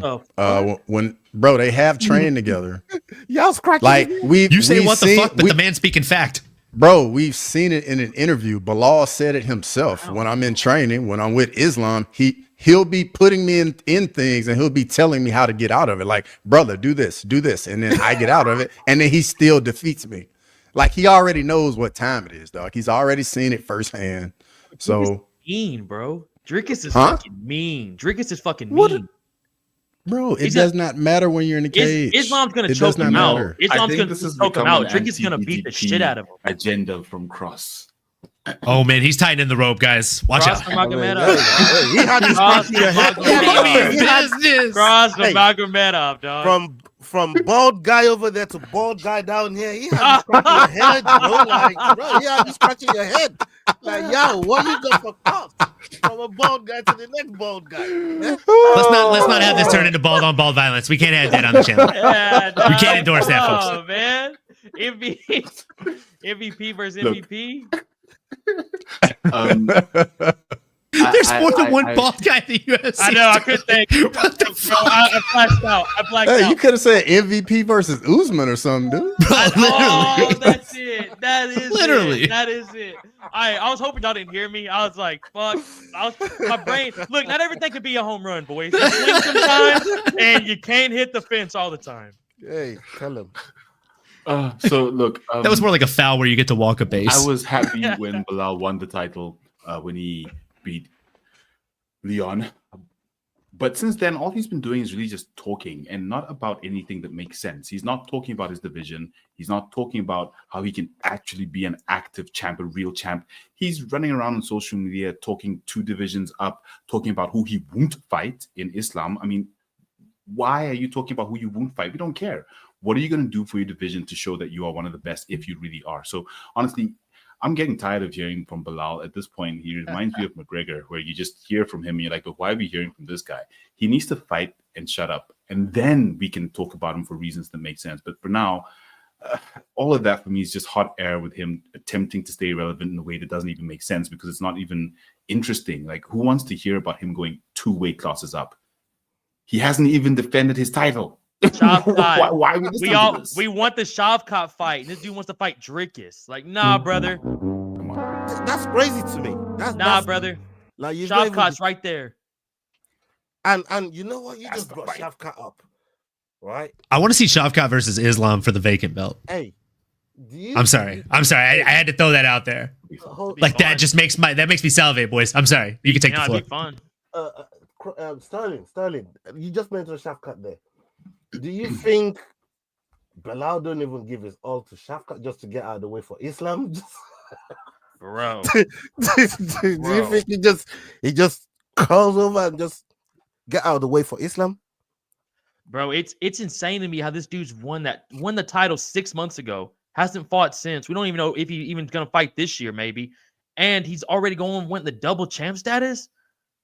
When bro, they have trained together. Y'all scratching. Like, you say what the fuck, but the man speaking fact. Bro, we've seen it in an interview. Bilal said it himself. When I'm in training, when I'm with Islam, he'll be putting me in things, and he'll be telling me how to get out of it. Like, brother, do this, and then I get out of it, and then he still defeats me. Like, he already knows what time it is, dog. He's already seen it firsthand. So mean, bro. Drickus is fucking mean. Drickus is fucking mean. Bro, it does not matter when you're in the cage. Islam's going to choke him out. Islam's going to choke him out. Drickus is going to beat the shit out of him. Agenda from Cross. Oh, man, he's tightening the rope, guys. Watch out. He had this scratching your head. Cross Magomedov, dog. From bald guy over there to bald guy down here, he had you scratching your head, bro. Like, bro, he had you scratching your head. Like, yo, what you got for cops? From a bald guy to the next bald guy. Yeah? Let's not have this turn into bald on bald violence. We can't have that on the channel. We can't endorse that, folks. Oh man, MVP versus MVP. There's more than one bald guy in the UFC. I know. I couldn't think. What the fuck? I flashed out. Hey, you could have said MVP versus Usman or something, dude. Oh, that's it. That is literally. It. That is it. I was hoping y'all didn't hear me. I was like, fuck. My brain. Look, not everything could be a home run, boys. You swing sometimes, and you can't hit the fence all the time. Hey, tell him. So look, that was more like a foul where you get to walk a base. I was happy when Bilal won the title when he beat Leon. But since then, all he's been doing is really just talking and not about anything that makes sense. He's not talking about his division. He's not talking about how he can actually be an active champ, a real champ. He's running around on social media, talking 2 divisions up, talking about who he won't fight in Islam. I mean, why are you talking about who you won't fight? We don't care. What are you going to do for your division to show that you are one of the best if you really are? So honestly, I'm getting tired of hearing from Bilal at this point. He reminds me of McGregor, where you just hear from him and you're like, but why are we hearing from this guy? He needs to fight and shut up. And then we can talk about him for reasons that make sense. But for now, all of that for me is just hot air with him attempting to stay relevant in a way that doesn't even make sense because it's not even interesting. Like, who wants to hear about him going 2 weight classes up? He hasn't even defended his title. Shavkat. Why are we listening to this? We want the Shavkat fight. And this dude wants to fight Dricus. Like, nah, brother. That's crazy to me. That's brother. Like Shavkat's right there. And you know what? You just brought Shavkat up, right? I want to see Shavkat versus Islam for the vacant belt. Hey, I'm sorry. I had to throw that out there. Like that just makes me salivate, boys. I'm sorry. You can take the floor. It'd be fun. Sterling, you just mentioned Shavkat there. Do you think Bilal don't even give his all to Shavkat just to get out of the way for Islam? Bro. Do you think he just calls over and just get out of the way for Islam? Bro, it's insane to me how this dude's won the title 6 months ago. Hasn't fought since. We don't even know if he even gonna fight this year, maybe. And he's already went the double champ status.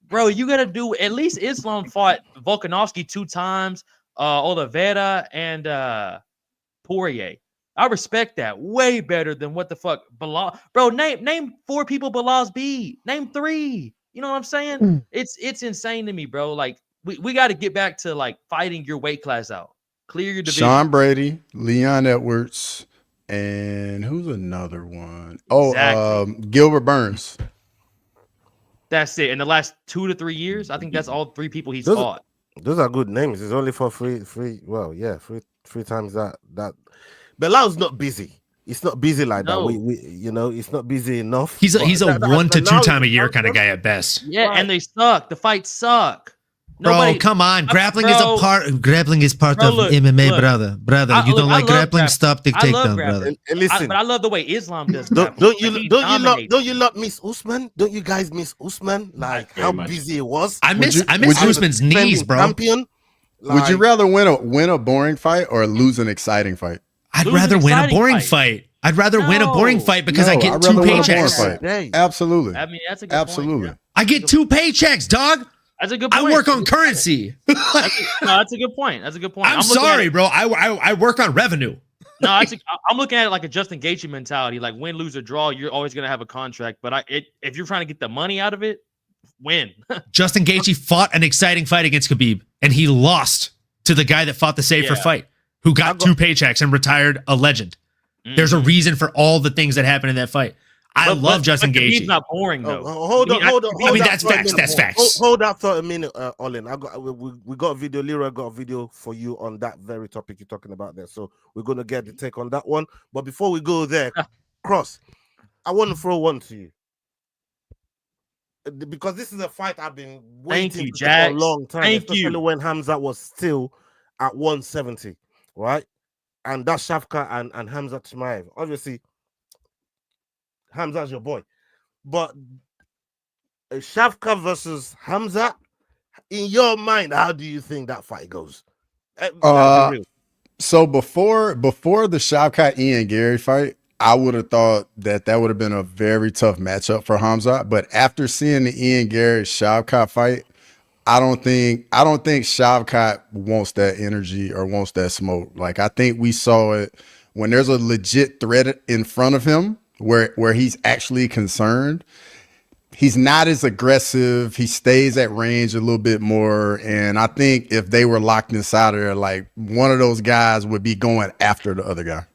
Bro, you gotta do at least Islam fought Volkanovski 2 times, Oliveira and Poirier. I respect that way better than what the fuck Bilal. Bro, name 4 people Bilal's beat. Name 3. You know what I'm saying? It's insane to me, bro. Like we got to get back to like fighting your weight class out, clear your division. Sean Brady, Leon Edwards, and who's another one? Oh, Exactly. Gilbert Burns. That's it. In the last 2 to 3 years, I think that's all 3 people he's fought. Those are good names. It's only for three times that. Bilal's not busy. It's not busy like that. It's not busy enough. He's a 1 to 2 time a year kind of guy at best. Yeah, right. And they suck. The fights suck. Bro, come on. Grappling is part of MMA, look. brother. You don't like grappling? Stop the takedown, brother. But I love the way Islam does. Don't you lot miss Usman? Don't you guys miss Usman? Like how busy it was. I miss Usman's knees, bro. Champion. Would you rather win a boring fight or lose an exciting fight? I'd rather win a boring fight. I'd rather win a boring fight because I get 2 paychecks. Absolutely. I mean, that's a good point. I get 2 paychecks, dog. That's a good point. I work on currency. That's a good point. That's a good point. I'm sorry, bro. I work on revenue. No, I'm looking at it like a Justin Gaethje mentality. Like win, lose, or draw, you're always gonna have a contract. But if you're trying to get the money out of it, win. Justin Gaethje fought an exciting fight against Khabib, and he lost to the guy that fought the safer fight, who got 2 paychecks and retired a legend. There's a reason for all the things that happened in that fight. I love Justin Gaethje. He's not boring though. Hold on. I mean, that's facts. That's facts. Hold up for a minute, Olin. We got a video. Leroy got a video for you on that very topic you're talking about there. So we're gonna get the take on that one. But before we go there, Cross, I want to throw one to you because this is a fight I've been waiting for a long time, especially when Hamzat was still at 170, right? And that's Shavkat and Hamzat Chimaev. Obviously, Hamzat's your boy, but Shavkat versus Hamzat, in your mind, how do you think that fight goes? So before the Shavkat Ian Gary fight, I would have thought that would have been a very tough matchup for Hamzat. But after seeing the Ian Gary Shavkat fight, I don't think Shavkat wants that energy or wants that smoke. Like I think we saw it when there's a legit threat in front of him where he's actually concerned. He's not as aggressive. He stays at range a little bit more. And I think if they were locked inside of there, like one of those guys would be going after the other guy.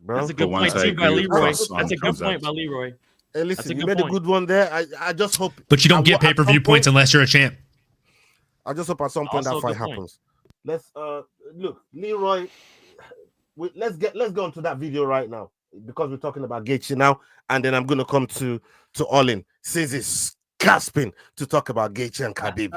That's a good point too by Leroy. That's a good point by Leroy. Hey, listen, you made a good one there. I just hope. But you don't get pay-per-view points unless you're a champ. I just hope at some point that fight happens. Let's look, Leroy. Let's go into that video right now because we're talking about Gaethje now, and then I'm gonna come to Olin since he's gasping to talk about Gaethje and Khabib.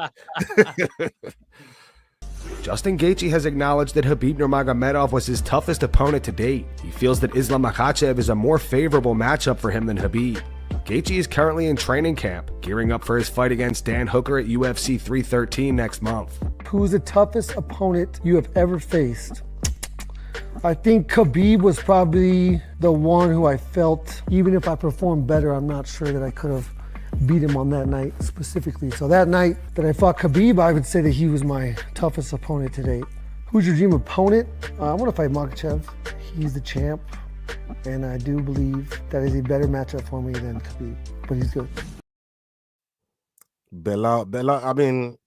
Justin Gaethje has acknowledged that Khabib Nurmagomedov was his toughest opponent to date. He feels that Islam Makhachev is a more favorable matchup for him than Khabib. Gaethje is currently in training camp, gearing up for his fight against Dan Hooker at UFC 313 next month. Who's the toughest opponent you have ever faced? I think Khabib was probably the one who I felt, even if I performed better, I'm not sure that I could have beat him on that night specifically. So that night that I fought Khabib, I would say that he was my toughest opponent to date. Who's your dream opponent? I want to fight Makhachev. He's the champ, and I do believe that is a better matchup for me than Khabib, but he's good. Bella, I mean,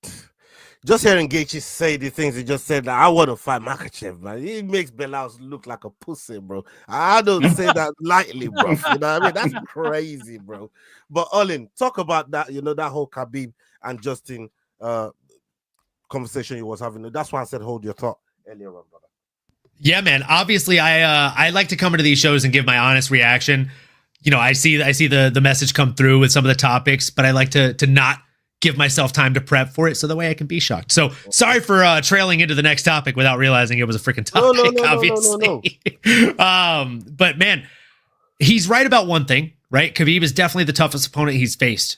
just hearing Gaethje say the things he just said, like, I want to fight Makhachev, man. He makes Bellaus look like a pussy, bro. I don't say that lightly, bro. You know what I mean? That's crazy, bro. But Olin, talk about that, that whole Khabib and Justin conversation you was having. That's why I said hold your thought earlier on, brother. Yeah, man. Obviously, I like to come into these shows and give my honest reaction. I see the message come through with some of the topics, but I like to not give myself time to prep for it so that way I can be shocked. So sorry for trailing into the next topic without realizing it was a freaking topic, obviously. No. But man, he's right about one thing, right? Khabib is definitely the toughest opponent he's faced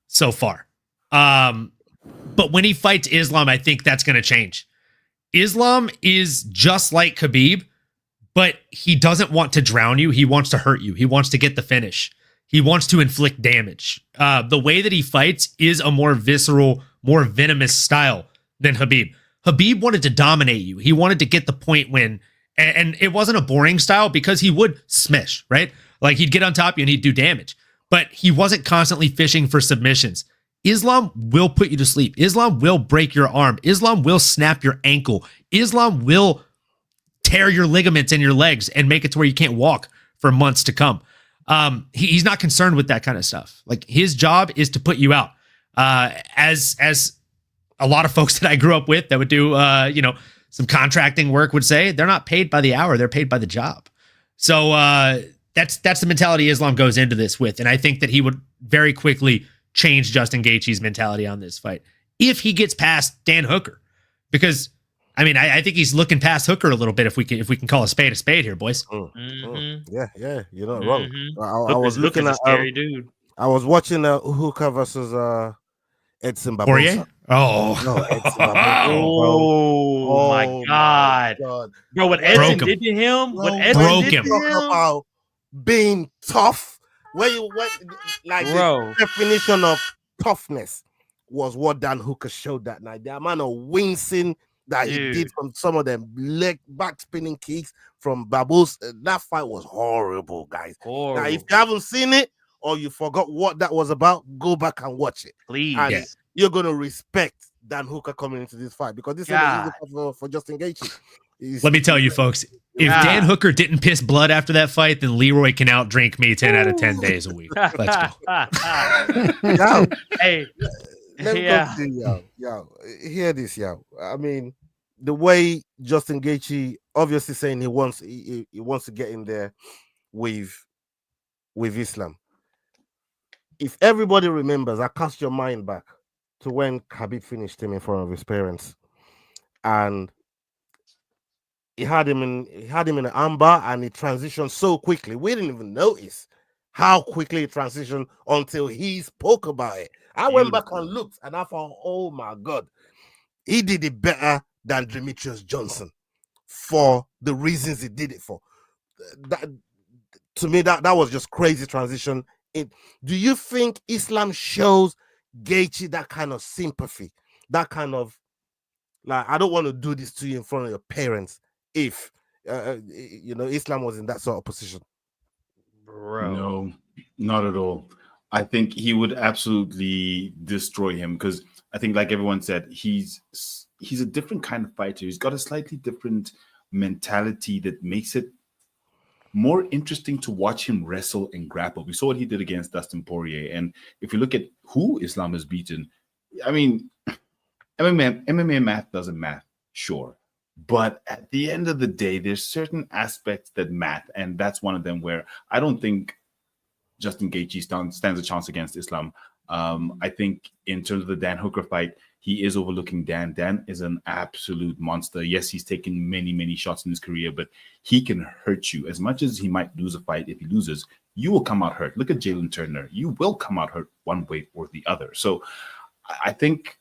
so far. But when he fights Islam, I think that's going to change. Islam is just like Khabib, but he doesn't want to drown you. He wants to hurt you. He wants to get the finish. He wants to inflict damage. The way that he fights is a more visceral, more venomous style than Khabib. Khabib wanted to dominate you. He wanted to get the point win. And it wasn't a boring style because he would smash, right? Like he'd get on top of you and he'd do damage. But he wasn't constantly fishing for submissions. Islam will put you to sleep. Islam will break your arm. Islam will snap your ankle. Islam will tear your ligaments in your legs and make it to where you can't walk for months to come. He's not concerned with that kind of stuff. Like his job is to put you out. As a lot of folks that I grew up with that would do, some contracting work would say, they're not paid by the hour, they're paid by the job. So that's the mentality Islam goes into this with. And I think that he would very quickly change Justin Gaethje's mentality on this fight if he gets past Dan Hooker, because I think he's looking past Hooker a little bit if we can call a spade here, boys. Yeah, you're not wrong. I was looking looking a at scary dude. I was watching Hooker versus Edson Barbosa. Poirier? Oh, no, Edson Barbosa, Oh my God, bro! What Edson did to him? What Edson did to him? About being tough. The definition of toughness was what Dan Hooker showed that night. The amount of wincing that he did from some of them back spinning kicks from Babos. That fight was horrible, guys. Horrible. Now, if you haven't seen it or you forgot what that was about, go back and watch it. Please. And you're going to respect Dan Hooker coming into this fight because this is for Justin Gaethje. Let me tell you, folks, if Dan Hooker didn't piss blood after that fight, then Leroy can outdrink me 10 out of 10 days a week. Let's go. Hey. Let me go to yo. Hear this, yo. I mean, the way Justin Gaethje obviously saying he wants to get in there with Islam. If everybody remembers, I cast your mind back to when Khabib finished him in front of his parents, and he had him in an armbar, and he transitioned so quickly. We didn't even notice how quickly it transitioned until he spoke about it. I went back and looked, and I found, oh my God, he did it better than Demetrius Johnson for the reasons he did it for. To me, that was just crazy transition. Do you think Islam shows Gaethje that kind of sympathy, that kind of like, I don't want to do this to you in front of your parents if Islam was in that sort of position? Bro. No, not at all. I think he would absolutely destroy him because I think, like everyone said, he's a different kind of fighter. He's got a slightly different mentality that makes it more interesting to watch him wrestle and grapple. We saw what he did against Dustin Poirier. And if you look at who Islam has beaten, I mean, MMA math doesn't math, sure. But at the end of the day, there's certain aspects that math, and that's one of them where I don't think Justin Gaethje stands a chance against Islam. I think in terms of the Dan Hooker fight, he is overlooking Dan. Dan is an absolute monster. Yes, he's taken many, many shots in his career, but he can hurt you. As much as he might lose a fight, if he loses, you will come out hurt. Look at Jalen Turner. You will come out hurt one way or the other. So I think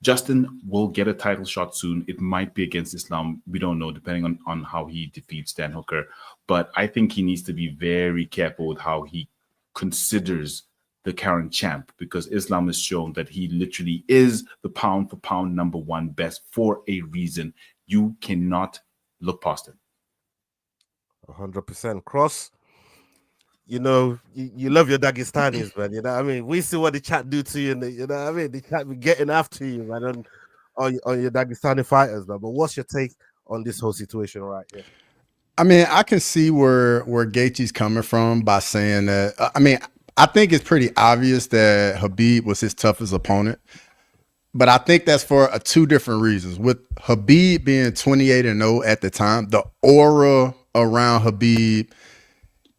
Justin will get a title shot soon. It might be against Islam. We don't know, depending on how he defeats Dan Hooker. But I think he needs to be very careful with how he considers the current champ, because Islam has shown that he literally is the pound for pound number one best for a reason. You cannot look past him. 100%. Cross, you love your Dagestanis, man. You know what I mean? We see what the chat do to you, and the chat be getting after you, man. And on your Dagestani fighters, man. But what's your take on this whole situation right here? I mean, I can see where Gaethje's coming from by saying that. I mean, I think it's pretty obvious that Khabib was his toughest opponent. But I think that's for two different reasons. With Khabib being 28-0 at the time, the aura around Khabib,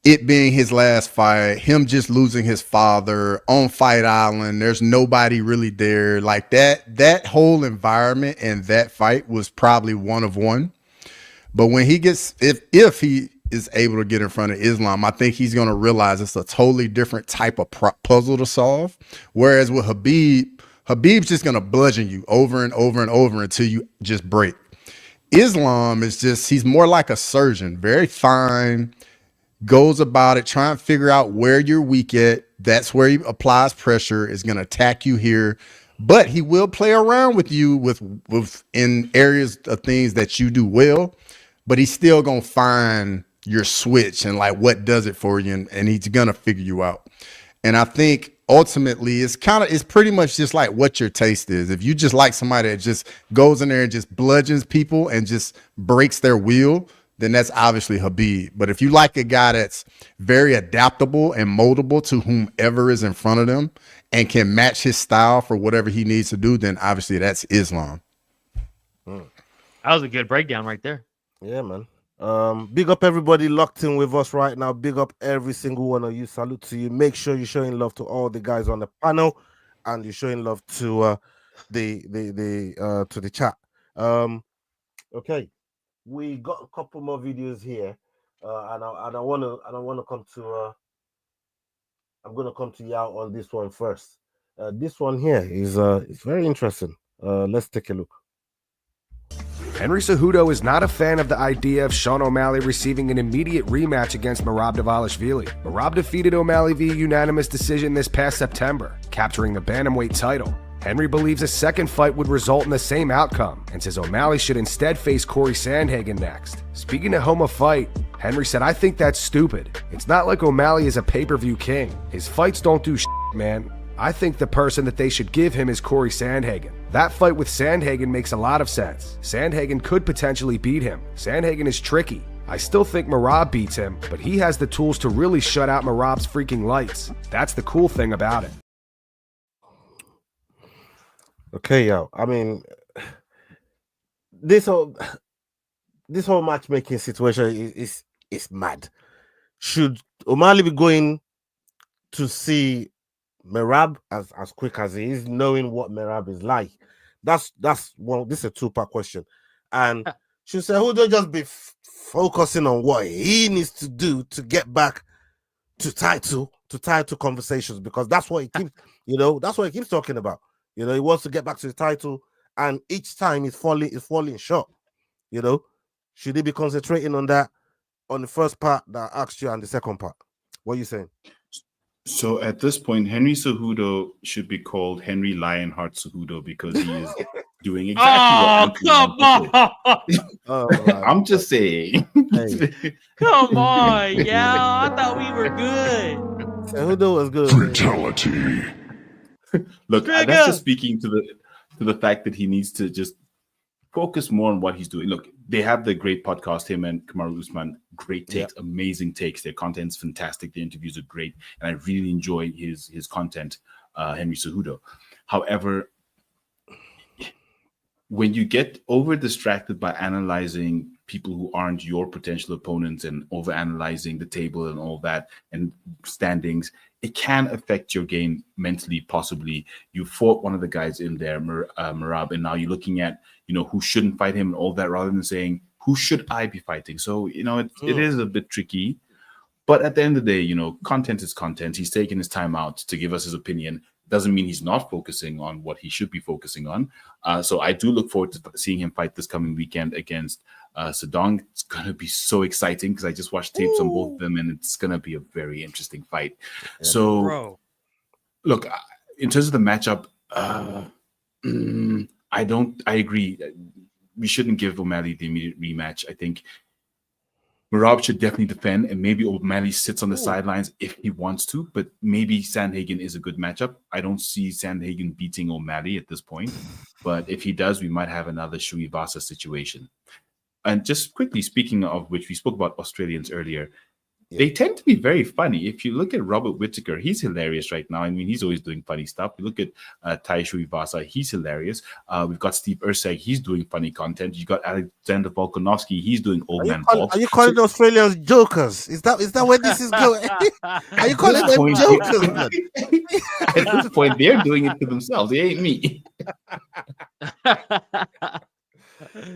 it being his last fight, him just losing his father on Fight Island, there's nobody really there. Like that whole environment and that fight was probably one of one. But when he gets, if he is able to get in front of Islam, I think he's going to realize it's a totally different type of puzzle to solve. Whereas with Habib's just going to bludgeon you over and over and over until you just break. Islam is just, he's more like a surgeon, very fine, goes about it, trying to figure out where you're weak at. That's where he applies pressure, is going to attack you here. But he will play around with you with in areas of things that you do well, but he's still going to find your switch and like what does it for you, and he's going to figure you out. And I think ultimately it's pretty much just like what your taste is. If you just like somebody that just goes in there and just bludgeons people and just breaks their will, then that's obviously Khabib. But if you like a guy that's very adaptable and moldable to whomever is in front of them and can match his style for whatever he needs to do, then obviously that's Islam. That was a good breakdown right there. Yeah, man. Big up everybody locked in with us right now. Big up every single one of you. Salute to you. Make sure you're showing love to all the guys on the panel, and you're showing love to the chat. Okay, we got a couple more videos here, and I want to come to. I'm gonna come to Yao on this one first. This one here is it's very interesting. Let's take a look. Henry Cejudo is not a fan of the idea of Sean O'Malley receiving an immediate rematch against Merab Dvalishvili. Merab defeated O'Malley via unanimous decision this past September, capturing the bantamweight title. Henry believes a second fight would result in the same outcome and says O'Malley should instead face Corey Sandhagen next. Speaking at home of fight, Henry said, "I think that's stupid. It's not like O'Malley is a pay-per-view king. His fights don't do shit, man. I think the person that they should give him is Corey Sandhagen. That fight with Sandhagen makes a lot of sense. Sandhagen could potentially beat him. Sandhagen is tricky. I still think Merab beats him, but he has the tools to really shut out Merab's freaking lights. That's the cool thing about it." Okay, yo. I mean, this whole matchmaking situation is mad. Should O'Malley be going to see Merab as quick as he is, knowing what Merab is like? That's well, this is a two-part question. And should Cejudo just be focusing on what he needs to do to get back to title conversations? Because that's what he keeps, that's what he keeps talking about. He wants to get back to the title, and each time he's falling short. Should he be concentrating on that, on the first part that I asked you and the second part? What are you saying? So at this point, Henry Cejudo should be called Henry Lionheart Cejudo because he is doing exactly what I'm just saying. Hey. Come on, yeah. I thought we were good. Cejudo was good. Brutality. Look, that's just speaking to the fact that he needs to just focus more on what he's doing. Look, they have the great podcast, him and Kamaru Usman. Great takes, amazing takes. Their content's fantastic. The interviews are great, and I really enjoy his content, Henry Cejudo. However, when you get over distracted by analyzing people who aren't your potential opponents and over analyzing the table and all that and standings, it can affect your game mentally. Possibly you fought one of the guys in there, Merab, and now you're looking at who shouldn't fight him and all that, rather than saying who should I be fighting. So it is a bit tricky, but at the end of the day, content is content. He's taking his time out to give us his opinion. Doesn't mean he's not focusing on what he should be focusing on. So I do look forward to seeing him fight this coming weekend against Sedong. It's going to be so exciting because I just watched tapes on both of them, and it's going to be a very interesting fight. Yeah. So, look, in terms of the matchup, I agree. We shouldn't give O'Malley the immediate rematch. I think Merab should definitely defend, and maybe O'Malley sits on the sidelines if he wants to, but maybe Sandhagen is a good matchup. I don't see Sandhagen beating O'Malley at this point, but if he does, we might have another Shuivasa situation. And just quickly, speaking of which, we spoke about Australians earlier. They tend to be very funny. If you look at Robert Whittaker, he's hilarious right now. I mean, he's always doing funny stuff. You look at Tai Shuivasa, he's hilarious. We've got Steve Urseg, he's doing funny content. You got Alexander Volkanovski, he's doing old man talk. Are you calling the Australians jokers? Is that where this is going? Are you calling them jokers? At this point, they're doing it to themselves. They ain't me.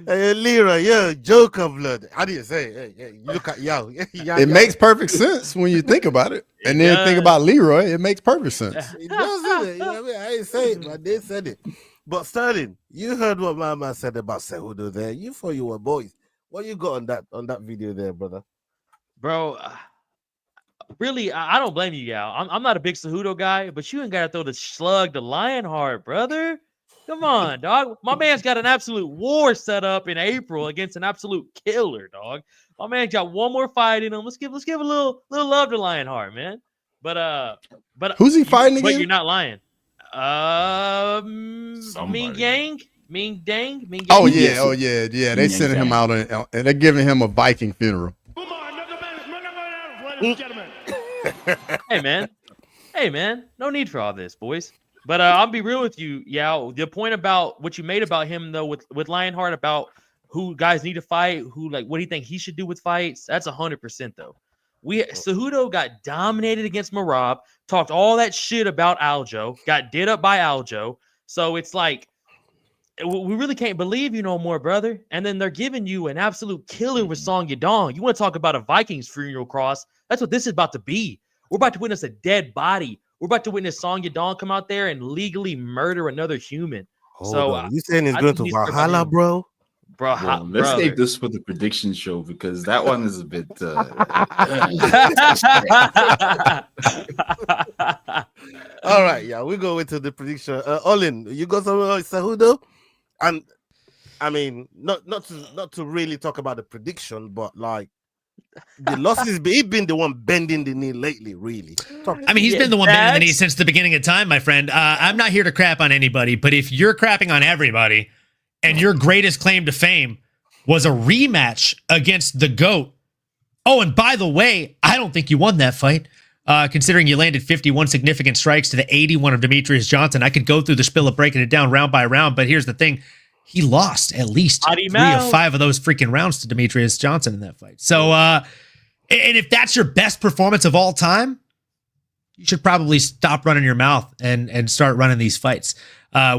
Hey, Leroy, you're a joker, blood. How do you say? Hey, you look at yo. It makes perfect sense when you think about it. And then think about Leroy, it makes perfect sense. It does, isn't it? You know what I mean? I ain't saying it, but they said it. But Sterling, you heard what my man said about Cejudo there. You thought you were boys. What you got on that video there, brother? Bro, really, I don't blame you, Yao. I'm not a big Cejudo guy, but you ain't got to throw the slug to Lionheart, brother. Come on, dog. My man's got an absolute war set up in April against an absolute killer, dog. My man got one more fight in him. Let's give a little love to Lionheart, man. But who's he fighting again? But you're not lying. Ming Yang. Oh yeah. They sending him out and they're giving him a Viking funeral. Hey man, no need for all this, boys. But I'll be real with you, Yao. The point about what you made about him, though, with Lionheart, about who guys need to fight, what do you think he should do with fights? That's 100%, though. Cejudo got dominated against Merab, talked all that shit about Aljo, got did up by Aljo. So it's like, we really can't believe you no more, brother. And then they're giving you an absolute killer with Song Yadong. You want to talk about a Vikings funeral cross? That's what this is about to be. We're about to witness a dead body. We're about to witness Song Yadong come out there and legally murder another human. You saying he's going to Valhalla, bro? Well, let's save this for the prediction show because that one is a bit. All right, yeah, we go into the prediction. Olin, you got something about Cejudo? And I mean, not to really talk about the prediction, but like the losses, he's been the one bending the knee lately, really. I mean, he's been the one bending the knee since the beginning of time, my friend. I'm not here to crap on anybody, but if you're crapping on everybody and your greatest claim to fame was a rematch against the GOAT, oh, and by the way, I don't think you won that fight, considering you landed 51 significant strikes to the 81 of Demetrius Johnson. I could go through the spiel of breaking it down round by round, but here's the thing. He lost at least 3 of 5 of those freaking rounds to Demetrius Johnson in that fight. So, and if that's your best performance of all time, you should probably stop running your mouth and start running these fights,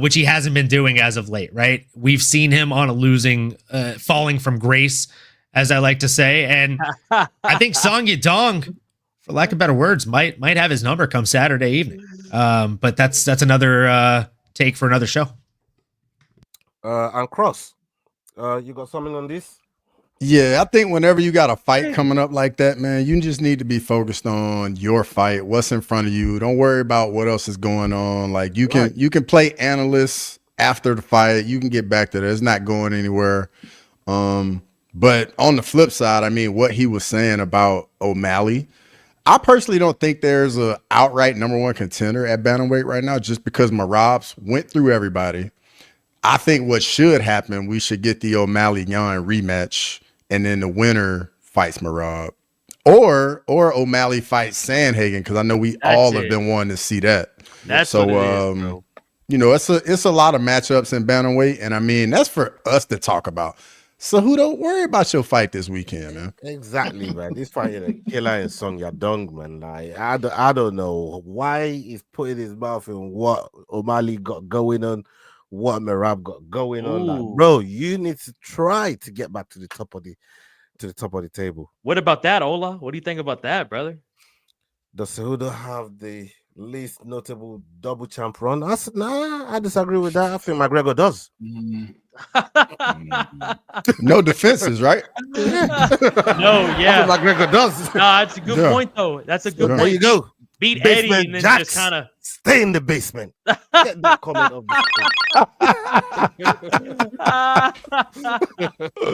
which he hasn't been doing as of late, right? We've seen him on a losing, falling from grace, as I like to say. And I think Song Yadong, for lack of better words, might have his number come Saturday evening. But that's another take for another show. And Cross, you got something on this? Yeah, I think whenever you got a fight coming up like that, man, you just need to be focused on your fight, what's in front of you. Don't worry about what else is going on. Like you can play analysts after the fight. You can get back to that. It's not going anywhere. But on the flip side, I mean, what he was saying about O'Malley, I personally don't think there's a outright #1 contender at bantamweight right now, just because Merab's went through everybody. I think what should happen, we should get the O'Malley-Yan rematch, and then the winner fights Merab. Or O'Malley fights Sandhagen, because I know we all have been wanting to see that. That's so, what it is, bro. You know, it's a lot of matchups in bantamweight, and I mean, that's for us to talk about. So who don't worry about your fight this weekend, man? Exactly, man. This fight is a killer in Song Yadong, man. Like I don't know why he's putting his mouth in what O'Malley got going on, what Merab got going on. Like, bro, you need to try to get back to the top of the table. What about that, Ola? What do you think about that, brother? Does Cejudo have the least notable double champ run? I disagree with that. I think McGregor does. No defenses, right? No, yeah. I think McGregor does. No, that's a good point, though. That's a good point. There you go. Beat Basement Eddie and then Jacks. just kind of stay in the basement. Get that comment of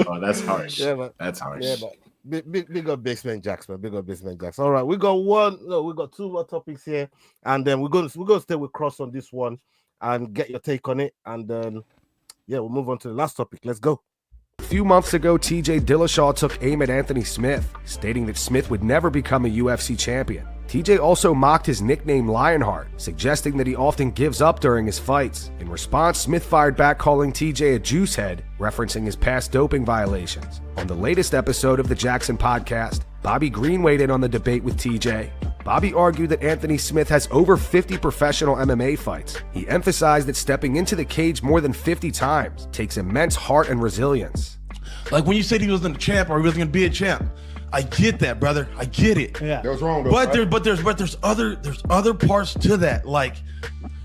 oh, that's harsh. Yeah, man. That's harsh. Yeah, man. Big up Basement Jacks, man. Big up Basement Jacks. All right, we got two more topics here, and then we're gonna stay with Cross on this one and get your take on it, and then we'll move on to the last topic. Let's go. A few months ago, TJ Dillashaw took aim at Anthony Smith, stating that Smith would never become a UFC champion. TJ also mocked his nickname Lionheart, suggesting that he often gives up during his fights. In response, Smith fired back, calling TJ a juicehead, referencing his past doping violations. On the latest episode of the Jackson podcast, Bobby Green weighed in on the debate with TJ. Bobby argued that Anthony Smith has over 50 professional MMA fights. He emphasized that stepping into the cage more than 50 times takes immense heart and resilience. Like when you said he wasn't a champ or he wasn't going to be a champ, I get that, brother. I get it. Yeah. That was wrong, though. But there's other parts to that. Like,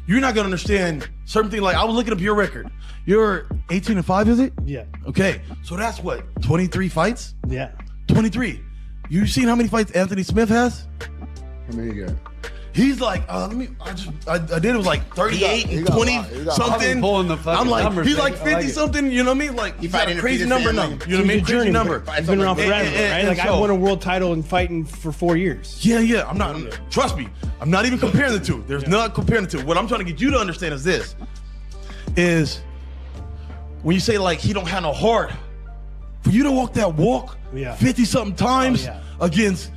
you're not gonna understand certain things. Like, I was looking up your record. You're 18-5, is it? Yeah. Okay. So that's what, 23 fights? Yeah. 23. You seen how many fights Anthony Smith has? How many you got? He's like, I did it was like 38 and 20 something. I'm like, numbers, he's like man. 50 I like something, you know what I mean? Like, he's got a crazy number now. You know what I mean? Crazy Journey, number. He's been around forever, right? Like, I so- won a world title in fighting for 4 years. Yeah. I'm not, trust me, I'm not even comparing the two. There's not comparing the two. What I'm trying to get you to understand is this, is when you say like he don't have no heart, for you to walk that walk 50 something times against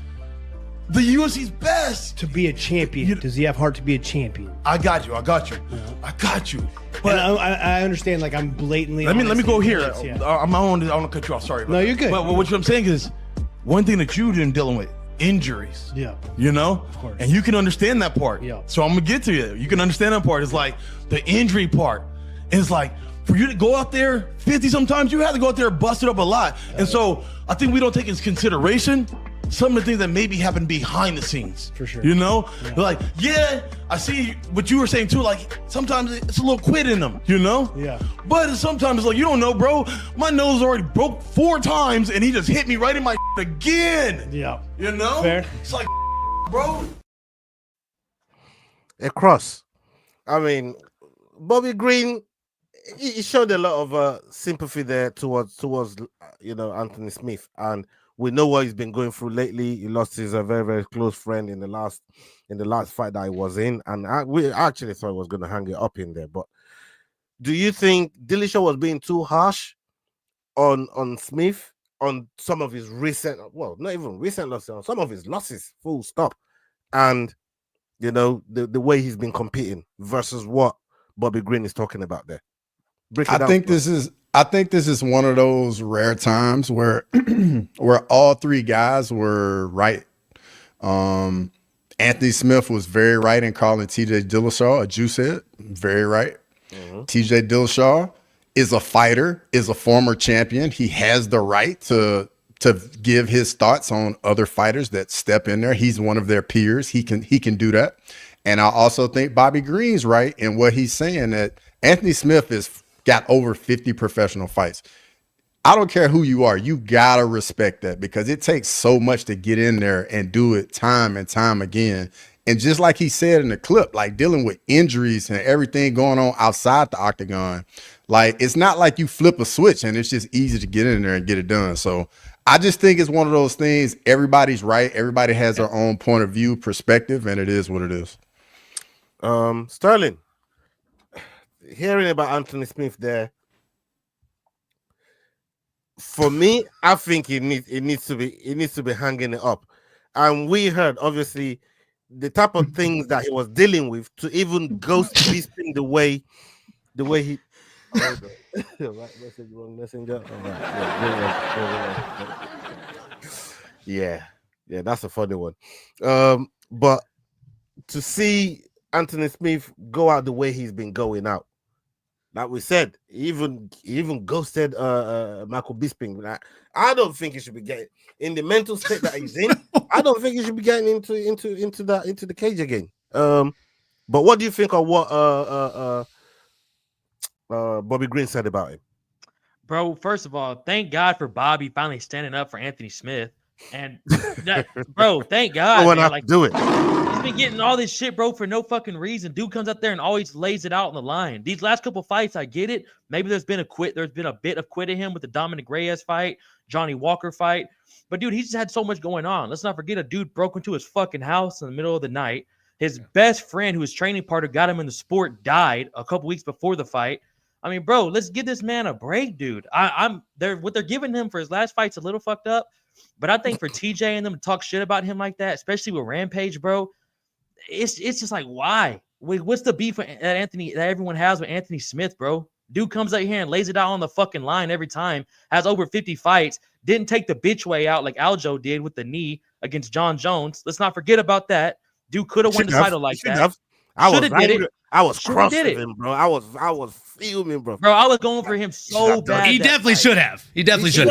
the UFC's best. To be a champion. Does he have heart to be a champion? I got you. I got you. But I understand, like, I'm blatantly. Let me go here. Yeah. I want to cut you off. Sorry. No, you're good. But what I'm saying is, one thing that you've been dealing with, injuries. Yeah. You know? Of course. And you can understand that part. Yeah. So I'm gonna get to you. You can understand that part. It's like the injury part. It's like for you to go out there 50 sometimes, you have to go out there and bust it up a lot. And so I think we don't take into consideration some of the things that maybe happen behind the scenes. For sure. You know? Like, I see what you were saying too. Like, sometimes it's a little quit in them, you know? Yeah. But sometimes it's like, you don't know, bro. My nose already broke 4 times and he just hit me right in my again. Yeah. You know? Fair. It's like, bro. Cross. I mean, Bobby Green, he showed a lot of sympathy there towards Anthony Smith, and we know what he's been going through lately. He lost his very, very close friend in the last fight that he was in, and we actually thought he was going to hang it up in there. But do you think Dillashaw was being too harsh on Smith on some of his recent, well, not even recent losses, on some of his losses, full stop, and the way he's been competing versus what Bobby Green is talking about there? I think this is one of those rare times where where all three guys were right. Anthony Smith was very right in calling TJ Dillashaw a juicehead. Very right. Mm-hmm. TJ Dillashaw is a fighter, is a former champion. He has the right to give his thoughts on other fighters that step in there. He's one of their peers. He can do that. And I also think Bobby Green's right in what he's saying, that Anthony Smith is got over 50 professional fights. I don't care who you are. You got to respect that, because it takes so much to get in there and do it time and time again. And just like he said in the clip, like dealing with injuries and everything going on outside the octagon, like it's not like you flip a switch and it's just easy to get in there and get it done. So I just think it's one of those things. Everybody's right. Everybody has their own point of view, perspective, and it is what it is. Sterling, hearing about Anthony Smith there, for me, I think it needs to be hanging it up. And we heard obviously the type of things that he was dealing with to even ghost beasting the way he. Right message, wrong messenger. Yeah, that's a funny one. But to see Anthony Smith go out the way he's been going out, like we said, he even ghosted Michael Bisping. Like, I don't think he should be getting in the mental state that he's in. I don't think he should be getting into the cage again. But what do you think of what Bobby Green said about him? Bro, first of all, thank God for Bobby finally standing up for Anthony Smith. And that, bro, thank God. No one man. have Like, to do it. he's been getting all this shit, bro, for no fucking reason. Dude comes out there and always lays it out on the line. These last couple fights, I get it. Maybe there's been a bit of quit in him with the Dominic Reyes fight, Johnny Walker fight. But dude, he's just had so much going on. Let's not forget a dude broke into his fucking house in the middle of the night. His best friend, who his training partner got him in the sport, died a couple weeks before the fight. I mean, bro, let's give this man a break, dude. What they're giving him for his last fight's a little fucked up. But I think for TJ and them to talk shit about him like that, especially with Rampage, bro, it's just like, why? What's the beef that everyone has with Anthony Smith, bro? Dude comes out here and lays it out on the fucking line every time, has over 50 fights, didn't take the bitch way out like Aljo did with the knee against John Jones. Let's not forget about that. Dude could have won the title like that. I was crossing him, bro. I was fuming, bro. Bro, I was going for him so bad. He definitely should have. He definitely should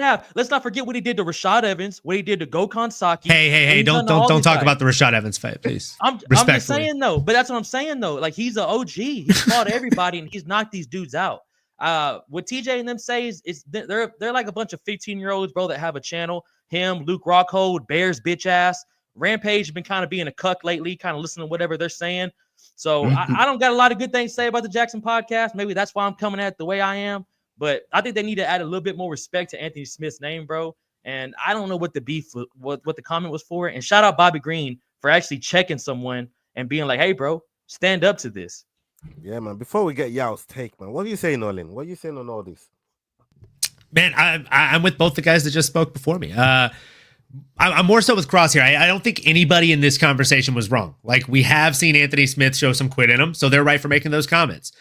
have. Let's not forget what he did to Rashad Evans, what he did to Gokhan Saki. Hey! Don't talk about the Rashad Evans fight, please. I'm just saying though. But that's what I'm saying though. Like, he's an OG. He's fought everybody and he's knocked these dudes out. What TJ and them say is they're like a bunch of 15-year-olds, bro, that have a channel. Him, Luke Rockhold, Bears bitch ass. Rampage has been kind of being a cuck lately, kind of listening to whatever they're saying. So I don't got a lot of good things to say about the Jackson podcast. Maybe that's why I'm coming at it the way I am. But I think they need to add a little bit more respect to Anthony Smith's name, bro. And I don't know what the beef, what the comment was for. And shout out Bobby Green for actually checking someone and being like, hey, bro, stand up to this. Yeah, man. Before we get Yao's take, man, what are you saying, Olin? What are you saying on all this? Man, I'm with both the guys that just spoke before me. I'm more so with Cross here. I don't think anybody in this conversation was wrong. Like, we have seen Anthony Smith show some quit in him, so they're right for making those comments.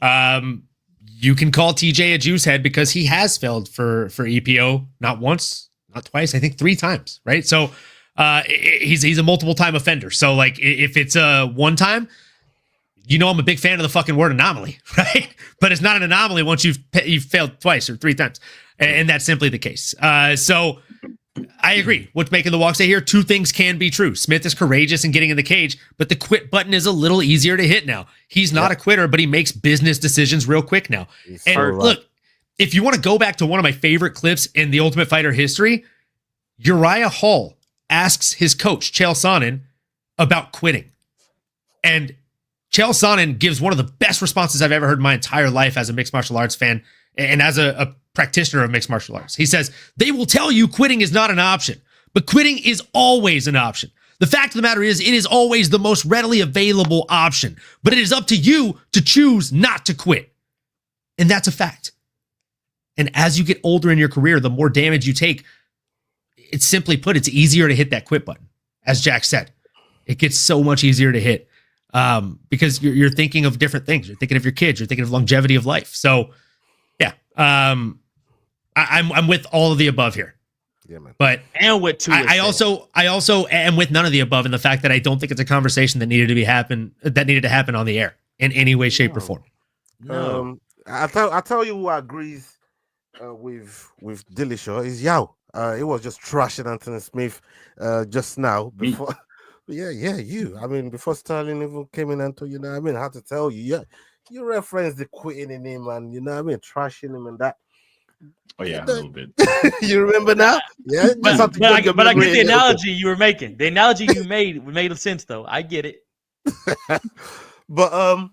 You can call TJ a juice head because he has failed for EPO not once, not twice, I think 3 times, right? So he's a multiple time offender. So like, if it's a one time, I'm a big fan of the fucking word anomaly, right? But it's not an anomaly once you've failed twice or 3 times, and that's simply the case. So I agree. What's making the walk say here? 2 things can be true. Smith is courageous in getting in the cage, but the quit button is a little easier to hit now. He's not a quitter, but he makes business decisions real quick now. Look, if you want to go back to one of my favorite clips in the Ultimate Fighter history, Uriah Hall asks his coach, Chael Sonnen, about quitting. And Chael Sonnen gives one of the best responses I've ever heard in my entire life as a mixed martial arts fan and as a practitioner of mixed martial arts. He says, they will tell you quitting is not an option, but quitting is always an option. The fact of the matter is, it is always the most readily available option, but it is up to you to choose not to quit. And that's a fact. And as you get older in your career, the more damage you take, it's simply put, it's easier to hit that quit button. As Jack said, it gets so much easier to hit because you're thinking of different things. You're thinking of your kids. You're thinking of longevity of life. So yeah, I'm with all of the above here. Yeah, man. But and with two, I also am with none of the above in the fact that I don't think it's a conversation that needed to happen on the air in any way, shape, or form. No. I'll tell you who agrees with Dillashaw is Yao. He was just trashing Anthony Smith just now before. Yeah, you. I mean, before Sterling even came in and told you, I mean, I had to tell you, yeah, you referenced the quitting in him and trashing him and that. Oh yeah, a little bit. You remember now? Yeah, but I get the analogy you were making. The analogy you made sense though. I get it. But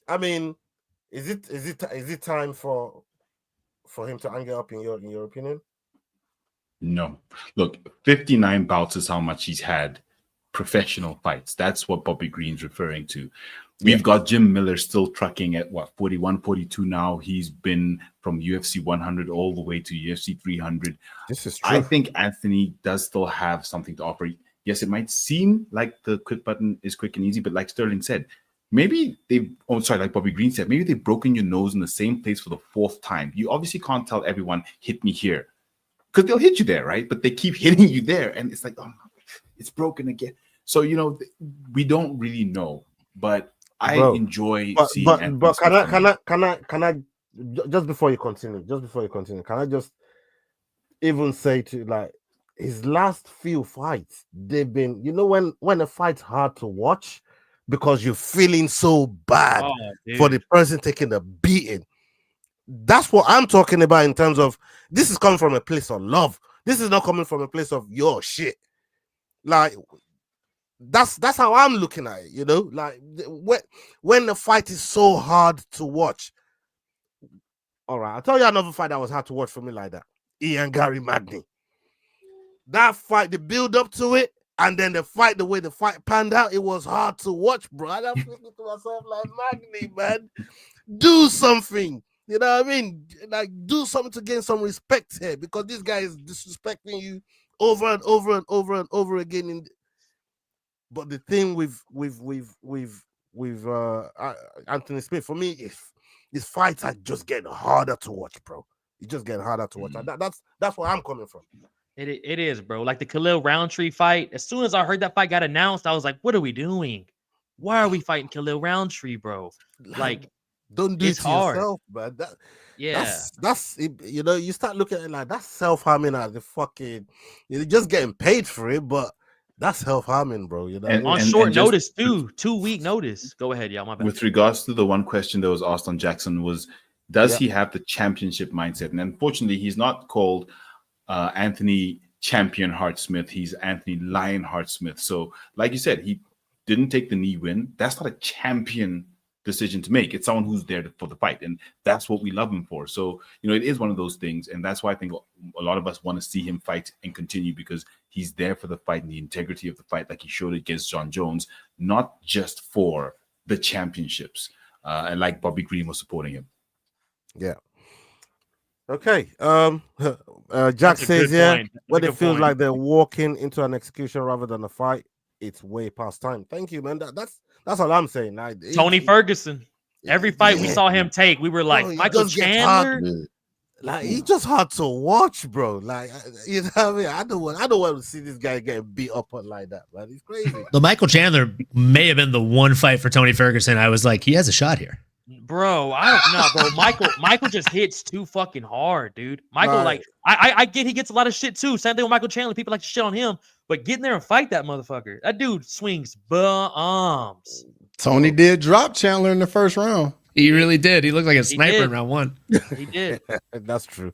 I mean, is it time for him to hang up in your opinion? No. Look, 59 bouts is how much he's had professional fights. That's what Bobby Green's referring to. We've got Jim Miller still trucking at 41, 42 now. He's been from UFC 100 all the way to UFC 300. This is true. I think Anthony does still have something to offer. Yes, it might seem like the quit button is quick and easy, but like Sterling said, maybe like Bobby Green said, maybe they've broken your nose in the same place for the 4th time. You obviously can't tell everyone, hit me here, because they'll hit you there, right? But they keep hitting you there, and it's like, oh, it's broken again. So, we don't really know, but I enjoy seeing. But can I just before you continue, can I just even say to like his last few fights, they've been, when a fight's hard to watch because you're feeling so bad for the person taking the beating. That's what I'm talking about in terms of this is coming from a place of love This is not coming from a place of your shit. Like that's how I'm looking at it, you know. Like when the fight is so hard to watch. All right, I'll tell you another fight that was hard to watch for me like that. Ian Gary Magny. That fight, the build up to it, and then the fight, the way the fight panned out, it was hard to watch, bro. And I'm thinking to myself, like, Magny, man, do something. You know what I mean? Like, do something to gain some respect here, because this guy is disrespecting you over and over and over and over again. But the thing with Anthony Smith, for me, is these fights are just getting harder to watch, bro. It's just getting harder to watch. That's where I'm coming from. It is, bro. Like the Khalil Roundtree fight. As soon as I heard that fight got announced, I was like, "What are we doing? Why are we fighting Khalil Roundtree, bro? Like, don't do it to hard. yourself, man. That's you know, you start looking at it like that's self-harming as the fucking. You're just getting paid for it, but that's self-harming, bro. You know, on short notice too, 2-week notice. Go ahead, y'all. My bad. With regards to the one question that was asked on Jackson was, does he have the championship mindset? And unfortunately, he's not called Anthony Champion Hart Smith. He's Anthony Lionheart Smith. So, like you said, he didn't take the knee win. That's not a champion decision to make. It's someone who's there for the fight, and that's what we love him for. So, you know, it is one of those things, and that's why I think a lot of us want to see him fight and continue, because he's there for the fight and the integrity of the fight, like he showed against John Jones, not just for the championships. And like Bobby Green was supporting him. Yeah. Okay. Jack says here, when it feels like they're walking into an execution rather than a fight, it's way past time. Thank you, man. That's all I'm saying. Like, Tony Ferguson. Every fight we saw him take, we were like, Michael Chandler. Like, he's just hard to watch, bro. Like, you know what I mean? I don't want to see this guy getting beat up on like that, man. He's crazy. The Michael Chandler may have been the one fight for Tony Ferguson. I was like, he has a shot here. Bro, I don't know, bro. Michael just hits too fucking hard, dude. Michael, Right. like, I get he gets a lot of shit too. Same thing with Michael Chandler. People like to shit on him, but getting there and fight that motherfucker. That dude swings bombs. Tony did drop Chandler in the first round. He really did. He looked like a sniper did. in round one. He did. That's true.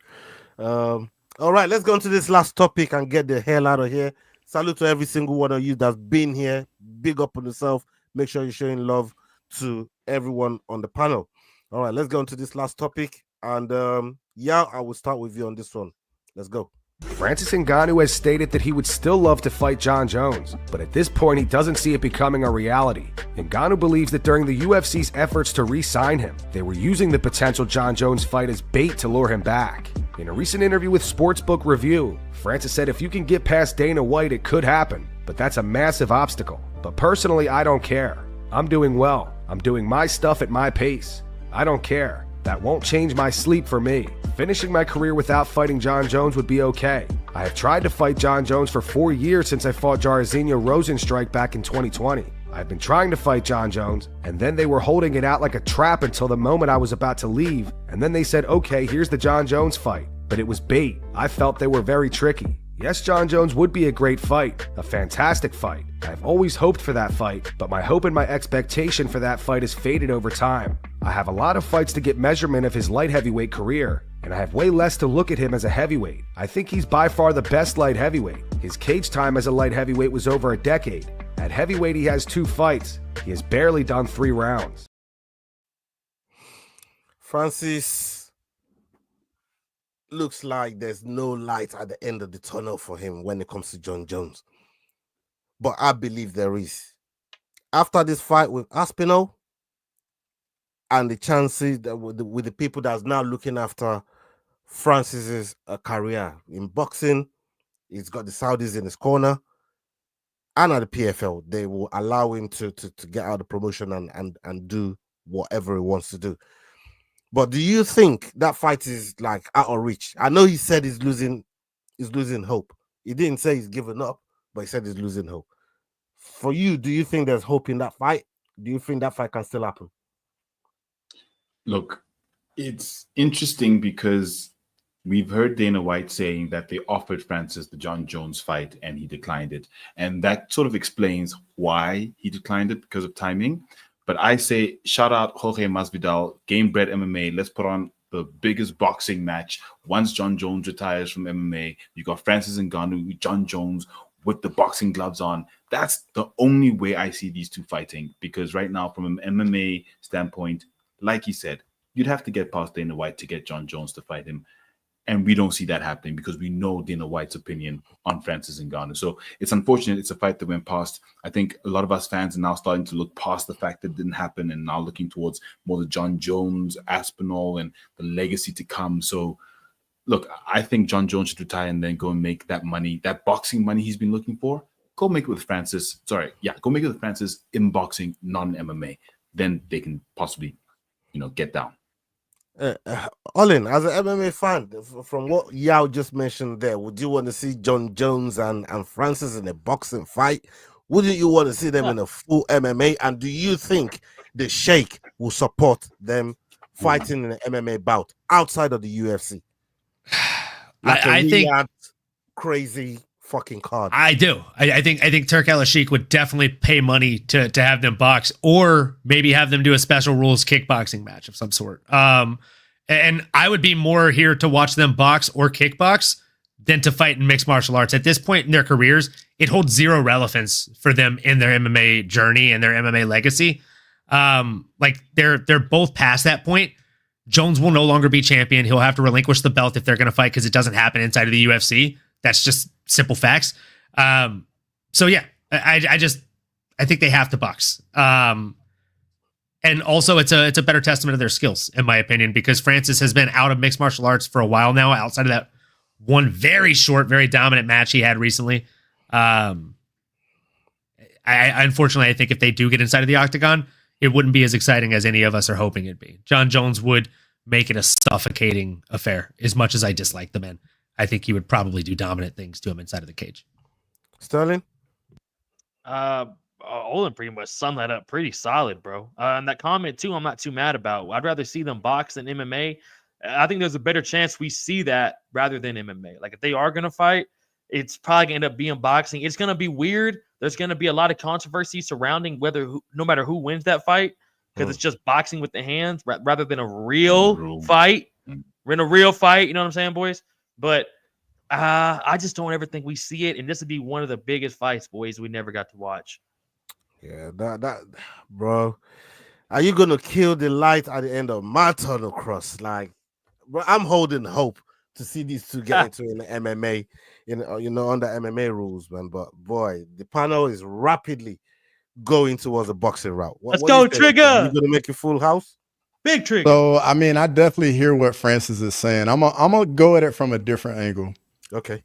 All right, let's go into this last topic and get the hell out of here. Salute to every single one of you that's been here. Big up on yourself. Make sure you're showing love to everyone on the panel. All right, let's go into this last topic. And I will start with you on this one. Let's go. Francis Ngannou has stated that he would still love to fight John Jones, but at this point he doesn't see it becoming a reality. Ngannou believes that during the UFC's efforts to re-sign him, they were using the potential John Jones fight as bait to lure him back. In a recent interview with Sportsbook Review, Francis said if you can get past Dana White, it could happen, but that's a massive obstacle. But personally, I don't care. I'm doing well. I'm doing my stuff at my pace. I don't care. That won't change my sleep for me. Finishing my career without fighting John Jones would be okay. I have tried to fight John Jones for 4 years since I fought Jairzinho Rozenstruik back in 2020. I've been trying to fight John Jones, and then they were holding it out like a trap until the moment I was about to leave, and then they said, okay, here's the John Jones fight. But it was bait. I felt they were very tricky. Yes, John Jones would be a great fight, a fantastic fight. I've always hoped for that fight, but my hope and my expectation for that fight has faded over time. I have a lot of fights to get measurement of his light heavyweight career, and I have way less to look at him as a heavyweight. I think he's by far the best light heavyweight. His cage time as a light heavyweight was over a decade. At heavyweight, he has 2 fights. He has barely done 3 rounds. Francis looks like there's no light at the end of the tunnel for him when it comes to John Jones. But I believe there is. After this fight with Aspinall and the chances that with the people that's now looking after Francis's career in boxing, he's got the Saudis in his corner, and at the PFL, they will allow him to get out of the promotion and do whatever he wants to do. But do you think that fight is like out of reach? I know he said he's losing hope. He didn't say he's given up, but he said he's losing hope. For you, do you think there's hope in that fight? Do you think that fight can still happen? Look, it's interesting because we've heard Dana White saying that they offered Francis the John Jones fight and he declined it. And that sort of explains why he declined it, because of timing. But I say, shout out Jorge Masvidal, Game Bread MMA. Let's put on the biggest boxing match. Once John Jones retires from MMA, you got Francis Ngannou, John Jones with the boxing gloves on. That's the only way I see these two fighting, because right now, from an MMA standpoint, like he said, you'd have to get past Dana White to get John Jones to fight him. And we don't see that happening because we know Dana White's opinion on Francis Ngannou. So it's unfortunate it's a fight that went past. I think a lot of us fans are now starting to look past the fact that it didn't happen and now looking towards more the John Jones, Aspinall, and the legacy to come. So, look, I think John Jones should retire and then go and make that money, that boxing money he's been looking for. Go make it with Francis. Go make it with Francis in boxing, non-MMA. Then they can possibly, get down. Olin, as an MMA fan, from what Yao just mentioned there, would you want to see John Jones and Francis in a boxing fight? Wouldn't you want to see them in a full MMA? And do you think the Sheikh will support them fighting in an MMA bout outside of the UFC? I think crazy fucking card. I do. I think Turk El Sheikh would definitely pay money to have them box, or maybe have them do a special rules kickboxing match of some sort. And I would be more here to watch them box or kickbox than to fight in mixed martial arts. At this point in their careers, it holds zero relevance for them in their MMA journey and their MMA legacy. Like they're both past that point. Jones will no longer be champion. He'll have to relinquish the belt if they're going to fight, because it doesn't happen inside of the UFC. That's just simple facts. So yeah, I think they have to box. And also it's a better testament of their skills, in my opinion, because Francis has been out of mixed martial arts for a while now, outside of that one very short, very dominant match he had recently. Unfortunately, I think if they do get inside of the octagon, it wouldn't be as exciting as any of us are hoping it'd be. John Jones would make it a suffocating affair. As much as I dislike the man, I think he would probably do dominant things to him inside of the cage. Sterling? Olin pretty much summed that up pretty solid, bro. And that comment too, I'm not too mad about. I'd rather see them box than MMA. I think there's a better chance we see that rather than MMA. Like if they are gonna fight, it's probably gonna end up being boxing. It's gonna be weird. There's gonna be a lot of controversy surrounding no matter who wins that fight, because it's just boxing with the hands rather than a real fight. We're in a real fight, you know what I'm saying, boys? But I just don't ever think we see it, and this would be one of the biggest fights, boys, we never got to watch. Yeah, that bro. Are you gonna kill the light at the end of my tunnel, Cross? Like, bro, I'm holding hope to see these two get into an MMA, under MMA rules, man. But boy, the panel is rapidly going towards a boxing route. Let's go, Trigger! You gonna make a full house? Big Trigger. So, I mean, I definitely hear what Francis is saying. I'm gonna go at it from a different angle. Okay.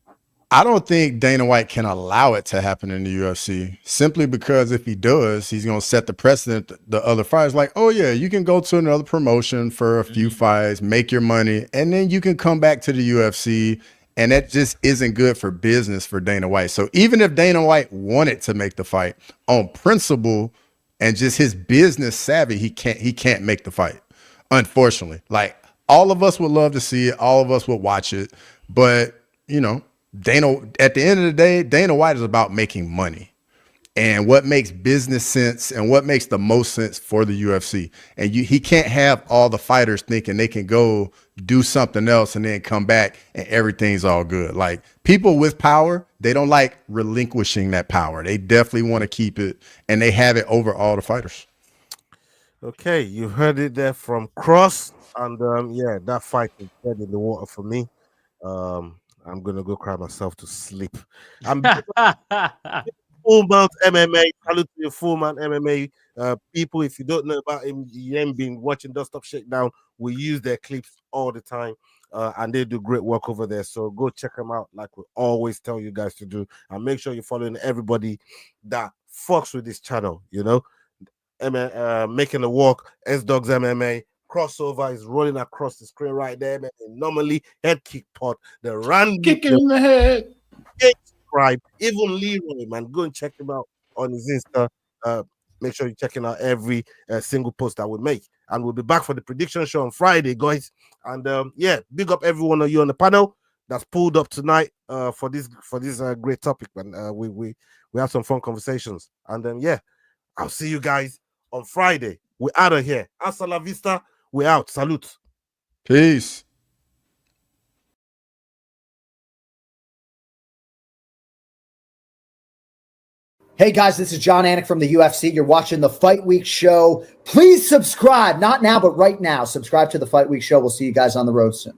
I don't think Dana White can allow it to happen in the UFC, simply because if he does, he's going to set the precedent. The other fighters like, oh yeah, you can go to another promotion for a few fights, make your money, and then you can come back to the UFC. And that just isn't good for business for Dana White. So even if Dana White wanted to make the fight, on principle and just his business savvy, he can't make the fight. Unfortunately, like all of us would love to see it. All of us would watch it. But, at the end of the day, Dana White is about making money and what makes business sense and what makes the most sense for the UFC. And he can't have all the fighters thinking they can go do something else and then come back and everything's all good. Like, people with power, they don't like relinquishing that power. They definitely want to keep it, and they have it over all the fighters. Okay, you heard it there from Cross, and that fight is dead in the water for me. I'm gonna go cry myself to sleep. I'm Full Mount MMA. Salute to your Full Mount MMA people. If you don't know about him, you ain't been watching Dust Up Shakedown. We use their clips all the time, and they do great work over there. So go check them out, like we always tell you guys to do, and make sure you're following everybody that fucks with this channel. Making the walk, S Dogs MMA. Crossover is rolling across the screen right there, man. Normally, head kick pot, the run kick in the head. Subscribe, even Leroy, man. Go and check him out on his Insta. Make sure you're checking out every single post that we make, and we'll be back for the prediction show on Friday, guys. And big up every one of you on the panel that's pulled up tonight for this great topic, man. We have some fun conversations, and then I'll see you guys on Friday. We're out of here. Hasta la vista. We're out. Salute. Peace. Hey guys, this is John Anik from the UFC. You're watching the Fight Week Show. Please subscribe. Not now, but right now. Subscribe to the Fight Week Show. We'll see you guys on the road soon.